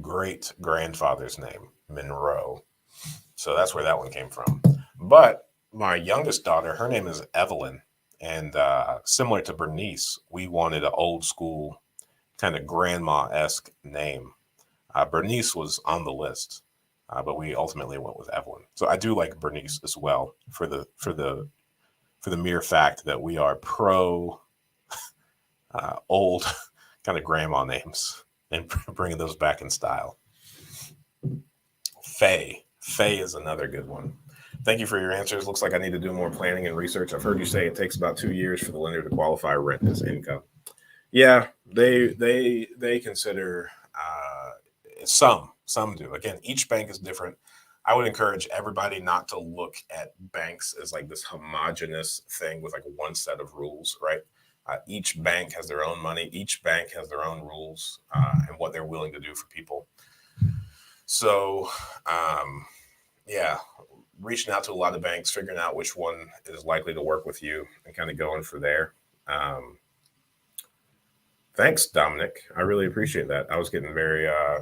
A: great grandfather's name, Monroe. So that's where that one came from. But my youngest daughter, her name is Evelyn. And similar to Bernice, we wanted an old school kind of grandma esque name. Bernice was on the list, but we ultimately went with Evelyn. So I do like Bernice as well for the mere fact that we are pro old kind of grandma names and bringing those back in style. Faye. Faye is another good one. Thank you for your answers. Looks like I need to do more planning and research. I've heard you say it takes about 2 years for the lender to qualify rent as income. Yeah, they consider some do. Again, each bank is different. I would encourage everybody not to look at banks as like this homogenous thing with like one set of rules, right? Each bank has their own money. Each bank has their own rules and what they're willing to do for people. So, yeah, reaching out to a lot of banks, figuring out which one is likely to work with you, and kind of going for there. Thanks, Dominic. I really appreciate that. I was getting very, I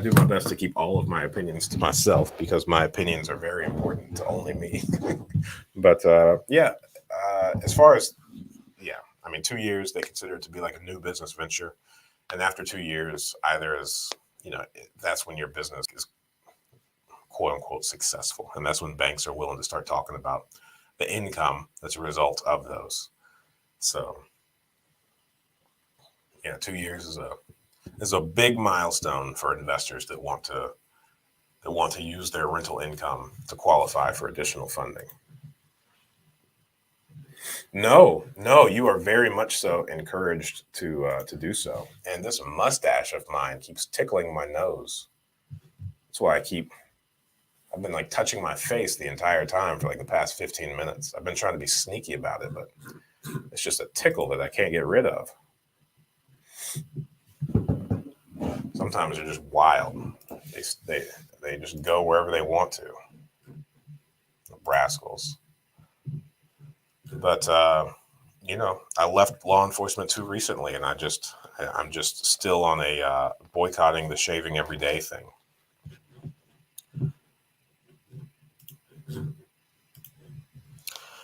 A: do my best to keep all of my opinions to myself because my opinions are very important to only me. But yeah, as far as, yeah, I mean, 2 years, they consider it to be like a new business venture. And after 2 years, either is, that's when your business is quote unquote successful. And that's when banks are willing to start talking about the income that's a result of those. So, yeah, 2 years is a big milestone for investors that want to use their rental income to qualify for additional funding. No, you are very much so encouraged to do so. And this mustache of mine keeps tickling my nose. That's why I've been like touching my face the entire time for like the past 15 minutes. I've been trying to be sneaky about it, but it's just a tickle that I can't get rid of. Sometimes they're just wild. They just go wherever they want to. The rascals. But I left law enforcement too recently, and I I'm just still on a boycotting the shaving every day thing.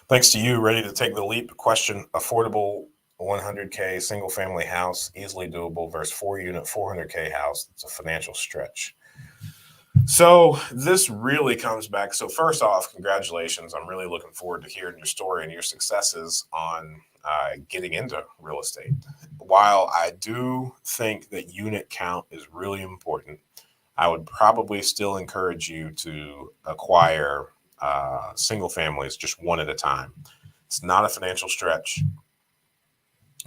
A: Thanks to you, ready to take the leap. Question: affordable 100K single family house, easily doable versus 4-unit 400K house. It's a financial stretch. So this really comes back. So first off, congratulations. I'm really looking forward to hearing your story and your successes on getting into real estate. While I do think that unit count is really important, I would probably still encourage you to acquire single families just one at a time. It's not a financial stretch.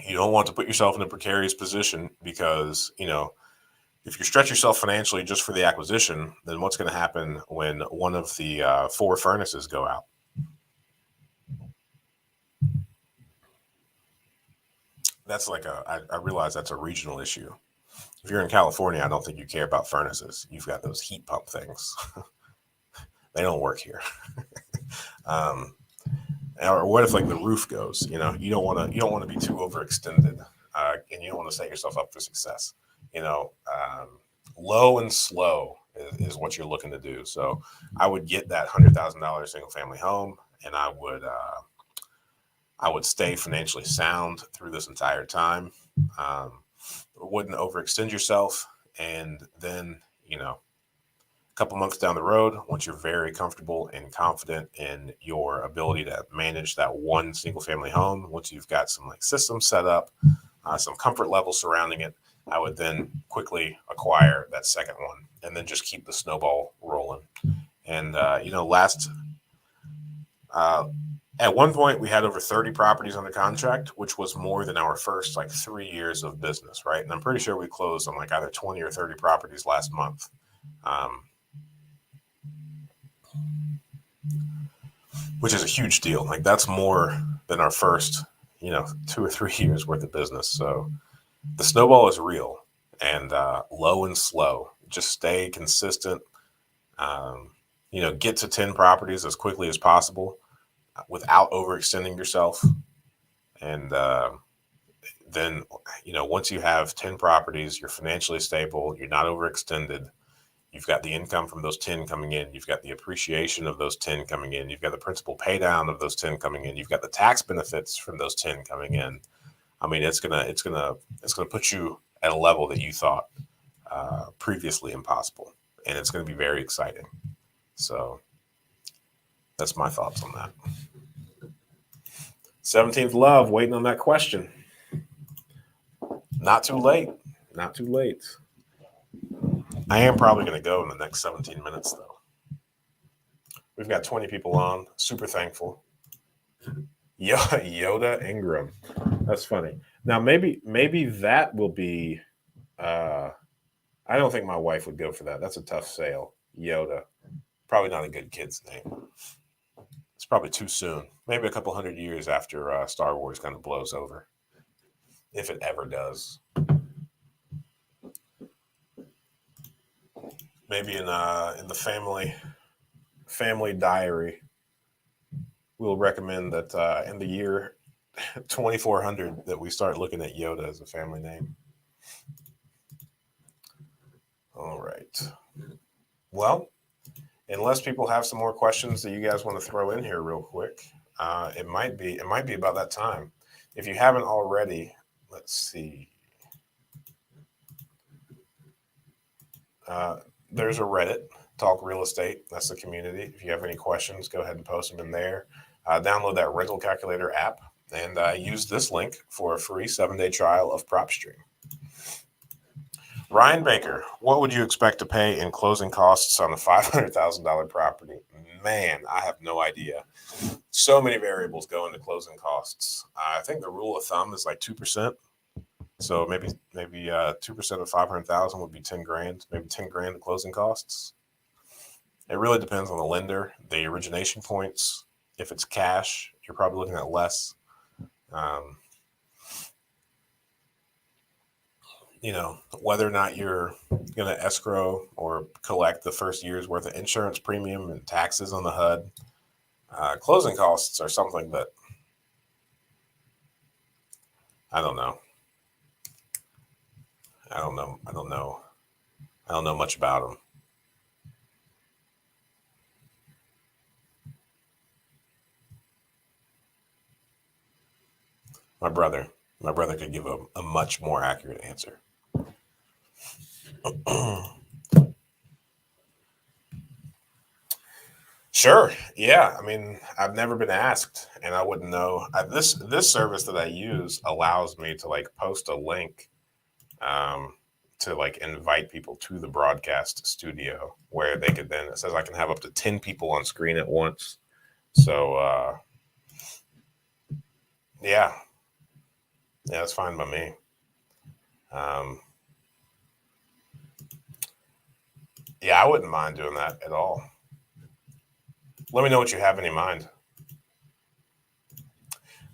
A: You don't want to put yourself in a precarious position because, if you stretch yourself financially just for the acquisition, then what's going to happen when one of the 4 furnaces go out? That's like I realize that's a regional issue. If you're in California, I don't think you care about furnaces. You've got those heat pump things. They don't work here. um, or what if like the roof goes? You don't want to be too overextended, and you don't want to set yourself up for success. Low and slow is what you're looking to do. So I would get that $100,000 single family home, and I would stay financially sound through this entire time. Wouldn't overextend yourself, and then a couple months down the road, once you're very comfortable and confident in your ability to manage that one single family home, once you've got some like systems set up, some comfort level surrounding it, I would then quickly acquire that second one and then just keep the snowball rolling. And at one point we had over 30 properties under contract, which was more than our first like 3 years of business, right? And I'm pretty sure we closed on like either 20 or 30 properties last month. Which is a huge deal. Like that's more than our first, 2 or 3 years worth of business. So the snowball is real, and low and slow. Just stay consistent. Get to 10 properties as quickly as possible without overextending yourself. And then, once you have 10 properties, you're financially stable, you're not overextended. You've got the income from those 10 coming in. You've got the appreciation of those 10 coming in. You've got the principal pay down of those 10 coming in. You've got the tax benefits from those 10 coming in. I mean, it's gonna put you at a level that you thought previously impossible, and it's gonna be very exciting. So that's my thoughts on that. 17th Love, waiting on that question. Not too late. Not too late. I am probably going to go in the next 17 minutes, though. We've got 20 people on. Super thankful. Yoda Ingram. That's funny. Now, maybe that will be. I don't think my wife would go for that. That's a tough sale. Yoda. Probably not a good kid's name. It's probably too soon. Maybe a couple 100 years after Star Wars kind of blows over, if it ever does. Maybe in the family diary, we'll recommend that in the year 2400 that we start looking at Yoda as a family name. All right. Well, unless people have some more questions that you guys want to throw in here real quick, it might be about that time. If you haven't already, let's see. There's a Reddit, Talk Real Estate. That's the community. If you have any questions, go ahead and post them in there. Download that rental calculator app and use this link for a free 7-day trial of PropStream. Ryan Baker, what would you expect to pay in closing costs on a $500,000 property? Man, I have no idea. So many variables go into closing costs. I think the rule of thumb is like 2%. So maybe 2% of 500,000 would be 10 grand. Maybe 10 grand in closing costs. It really depends on the lender, the origination points. If it's cash, you're probably looking at less. Whether or not you're going to escrow or collect the first year's worth of insurance premium and taxes on the HUD. Closing costs are something that, I don't know. I don't know. I don't know. I don't know much about them. My brother, my brother could give a much more accurate answer. Sure. Yeah. I mean, I've never been asked, and I wouldn't know. This service that I use allows me to like post a link um, to like invite people to the broadcast studio where they could then, it says I can have up to 10 people on screen at once. So yeah, yeah, that's fine by me. Um, yeah, I wouldn't mind doing that at all. Let me know what you have in mind.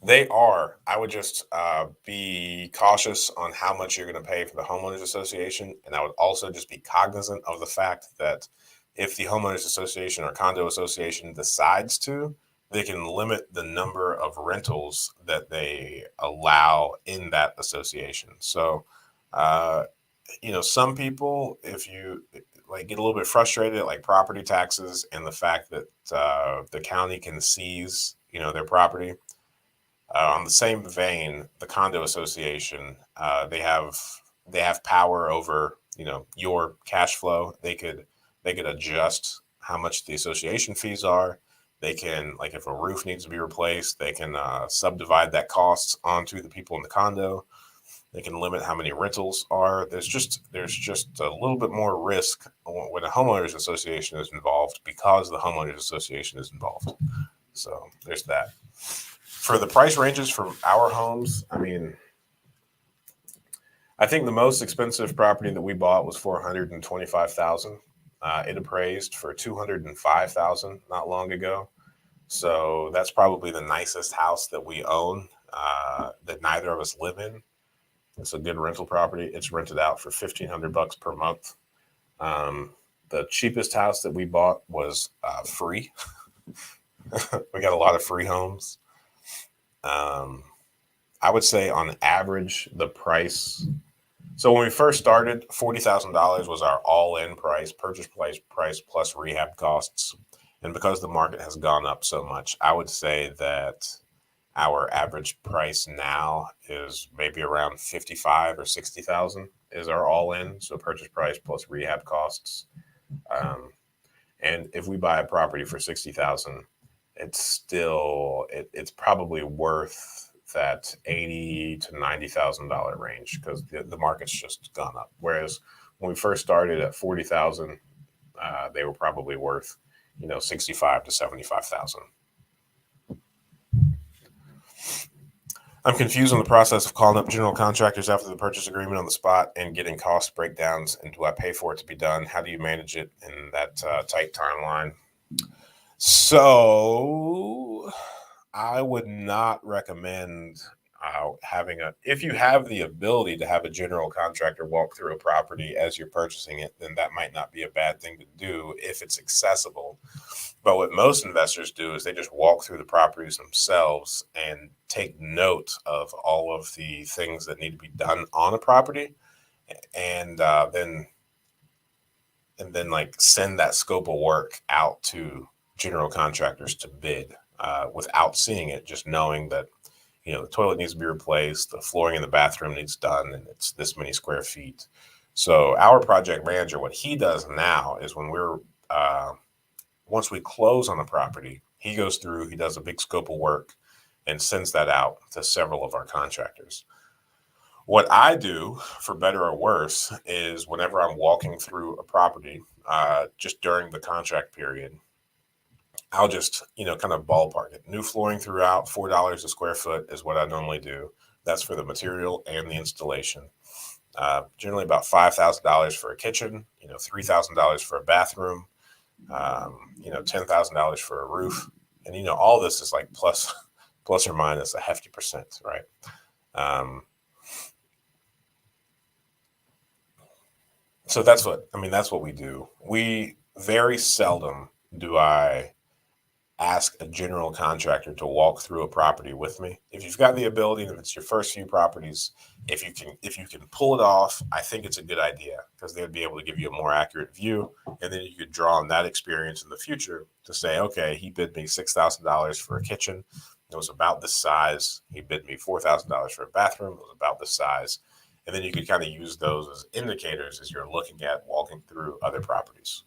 A: They are. I would just be cautious on how much you're going to pay for the homeowners association, and I would also just be cognizant of the fact that if the homeowners association or condo association decides to, they can limit the number of rentals that they allow in that association. So, uh, some people, if you like, get a little bit frustrated at like property taxes and the fact that the county can seize, their property. On the same vein, the condo association, they have power over your cash flow. They could adjust how much the association fees are. They can, like, if a roof needs to be replaced, they can subdivide that costs onto the people in the condo. They can limit how many rentals are. There's just a little bit more risk when a homeowners association is involved because the homeowners association is involved. So there's that. For the price ranges for our homes, I mean, I think the most expensive property that we bought was 425,000. It appraised for 205,000 not long ago. So that's probably the nicest house that we own that neither of us live in. It's a good rental property. It's rented out for $1,500 per month. Um, the cheapest house that we bought was free. We got a lot of free homes. Um, I would say on average, the price. So when we first started, $40,000 was our all-in price, purchase price plus rehab costs. And because the market has gone up so much, I would say that our average price now is maybe around 55 or 60,000 is our all-in. So purchase price plus rehab costs. Um, and if we buy a property for 60,000, it's probably worth that 80 to $90,000 range because the market's just gone up. Whereas when we first started at 40,000, they were probably worth 65 to 75,000. I'm confused on the process of calling up general contractors after the purchase agreement on the spot and getting cost breakdowns. And do I pay for it to be done? How do you manage it in that tight timeline? So I would not recommend having if you have the ability to have a general contractor walk through a property as you're purchasing it, then that might not be a bad thing to do if it's accessible. But what most investors do is they just walk through the properties themselves and take note of all of the things that need to be done on a property, and then like send that scope of work out to general contractors to bid without seeing it, just knowing that the toilet needs to be replaced, the flooring in the bathroom needs done, and it's this many square feet. So our project manager, what he does now is when we're once we close on the property, he goes through, he does a big scope of work and sends that out to several of our contractors. What I do, for better or worse, is whenever I'm walking through a property, just during the contract period, I'll just, kind of ballpark it. New flooring throughout, $4 a square foot is what I normally do. That's for the material and the installation. Generally about $5,000 for a kitchen, $3,000 for a bathroom, $10,000 for a roof. And, all this is like plus or minus a hefty percent, right? Um, so that's what we do. We very seldom do I ask a general contractor to walk through a property with me. If you've got the ability, and if it's your first few properties, if you can pull it off, I think it's a good idea because they would be able to give you a more accurate view, and then you could draw on that experience in the future to say, okay, he bid me $6,000 for a kitchen. It was about this size. He bid me $4,000 for a bathroom. It was about this size. And then you could kind of use those as indicators as you're looking at walking through other properties.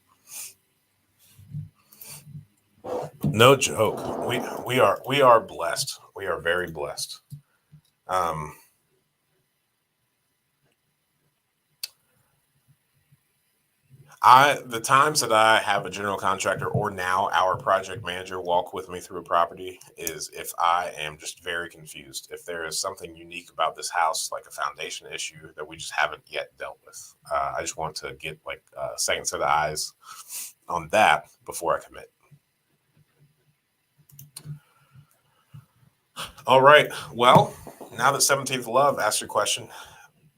A: No joke. We are blessed. We are very blessed. Um, the times that I have a general contractor or now our project manager walk with me through a property is if I am just very confused. If there is something unique about this house, like a foundation issue that we just haven't yet dealt with, I just want to get like a second set of eyes on that before I commit. All right. Well, now that 17th Love asked your question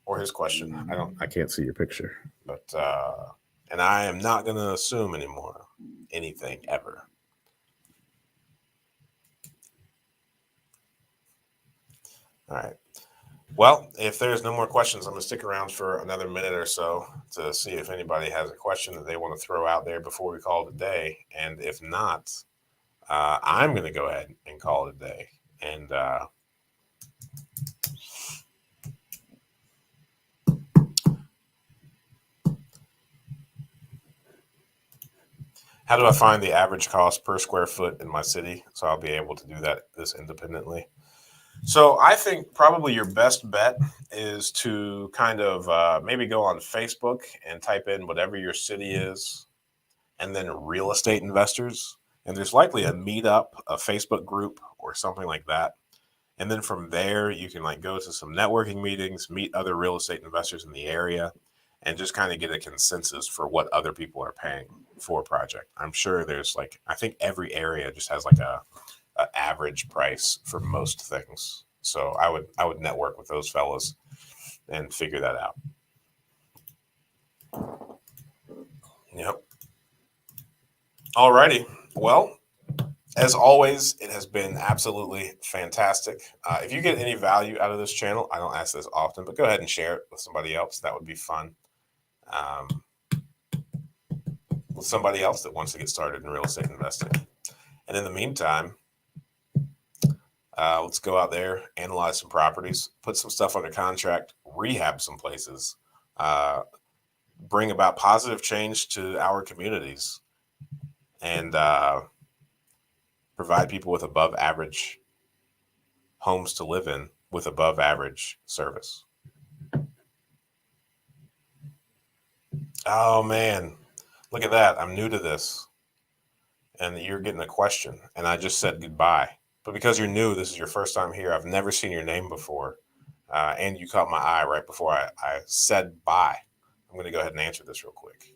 A: or his question, I can't see your picture, but and I am not going to assume anymore anything ever. All right. Well, if there's no more questions, I'm going to stick around for another minute or so to see if anybody has a question that they want to throw out there before we call it a day. And if not, I'm going to go ahead and call it a day. And how do I find the average cost per square foot in my city? So I'll be able to do this independently. So I think probably your best bet is to kind of maybe go on Facebook and type in whatever your city is, and then real estate investors. And there's likely a meetup, a Facebook group, or something like that. And then from there, you can like go to some networking meetings, meet other real estate investors in the area, and just kind of get a consensus for what other people are paying for a project. I'm sure there's like, I think every area just has like a average price for most things. So I would network with those fellas and figure that out. Yep. Alrighty. Well, as always, it has been absolutely fantastic. If you get any value out of this channel, I don't ask this often, but go ahead and share it with somebody else. That would be fun. With somebody else that wants to get started in real estate investing. And in the meantime, let's go out there, analyze some properties, put some stuff under contract, rehab some places, bring about positive change to our communities, and provide people with above average homes to live in with above average service. Oh man, look at that. I'm new to this. And you're getting a question. And I just said goodbye. But because you're new, this is your first time here. I've never seen your name before. And you caught my eye right before I said bye. I'm going to go ahead and answer this real quick.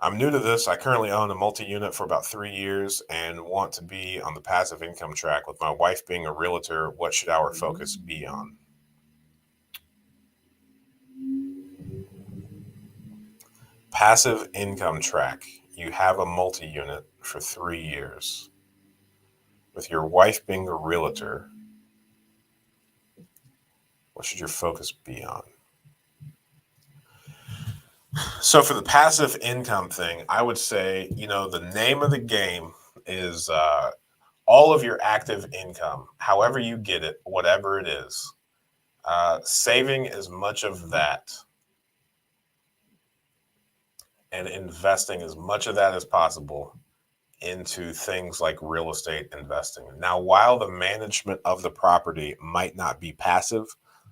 A: I'm new to this. I currently own a multi-unit for about 3 years and want to be on the passive income track. With my wife being a realtor, what should our focus be on? Passive income track. You have a multi-unit for 3 years. With your wife being a realtor, what should your focus be on? So for the passive income thing, I would say, the name of the game is all of your active income, however you get it, whatever it is, saving as much of that and investing as much of that as possible into things like real estate investing. Now, while the management of the property might not be passive,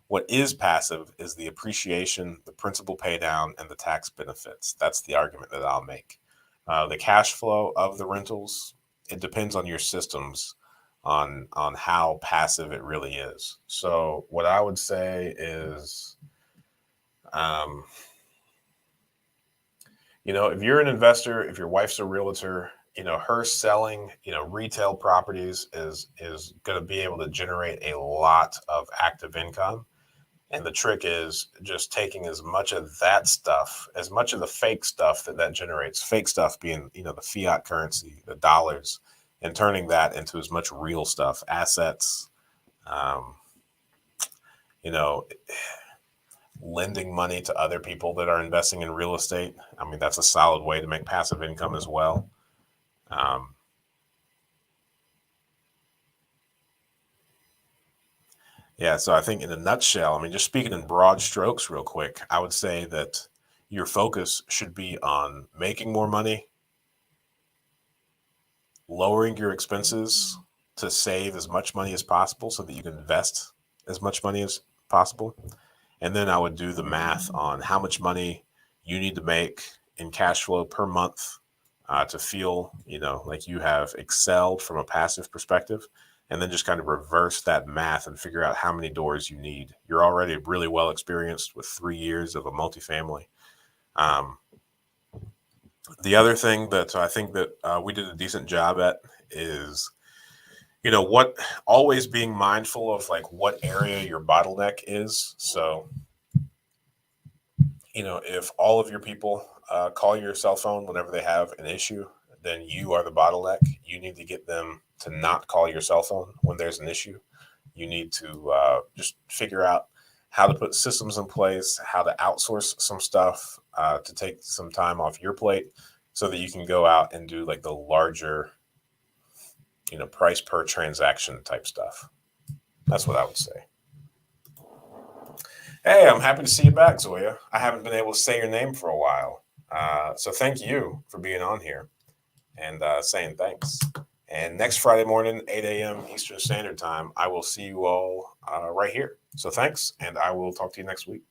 A: what is passive is the appreciation, the principal pay down, and the tax benefits. That's the argument that I'll make. The cash flow of the rentals, it depends on your systems on how passive it really is. So what I would say is, if you're an investor, if your wife's a realtor, her selling, retail properties is going to be able to generate a lot of active income. And the trick is just taking as much of that stuff, as much of the fake stuff that generates, fake stuff being, the fiat currency, the dollars, and turning that into as much real stuff, assets, um, you know, lending money to other people that are investing in real estate. I mean, that's a solid way to make passive income as well. Um, yeah, so I think in a nutshell, I mean, just speaking in broad strokes, real quick, I would say that your focus should be on making more money, lowering your expenses to save as much money as possible so that you can invest as much money as possible. And then I would do the math on how much money you need to make in cash flow per month to feel, like you have excelled from a passive perspective. And then just kind of reverse that math and figure out how many doors you need. You're already really well experienced with 3 years of a multifamily. Um, the other thing that I think that we did a decent job at is, what always being mindful of like what area your bottleneck is. So, if all of your people call your cell phone whenever they have an issue, then you are the bottleneck. You need to get them to not call your cell phone when there's an issue. You need to just figure out how to put systems in place, how to outsource some stuff to take some time off your plate so that you can go out and do like the larger, price per transaction type stuff. That's what I would say. Hey, I'm happy to see you back, Zoya. I haven't been able to say your name for a while. So thank you for being on here and saying thanks. And next Friday morning, 8 a.m. Eastern Standard Time, I will see you all right here. So thanks, and I will talk to you next week.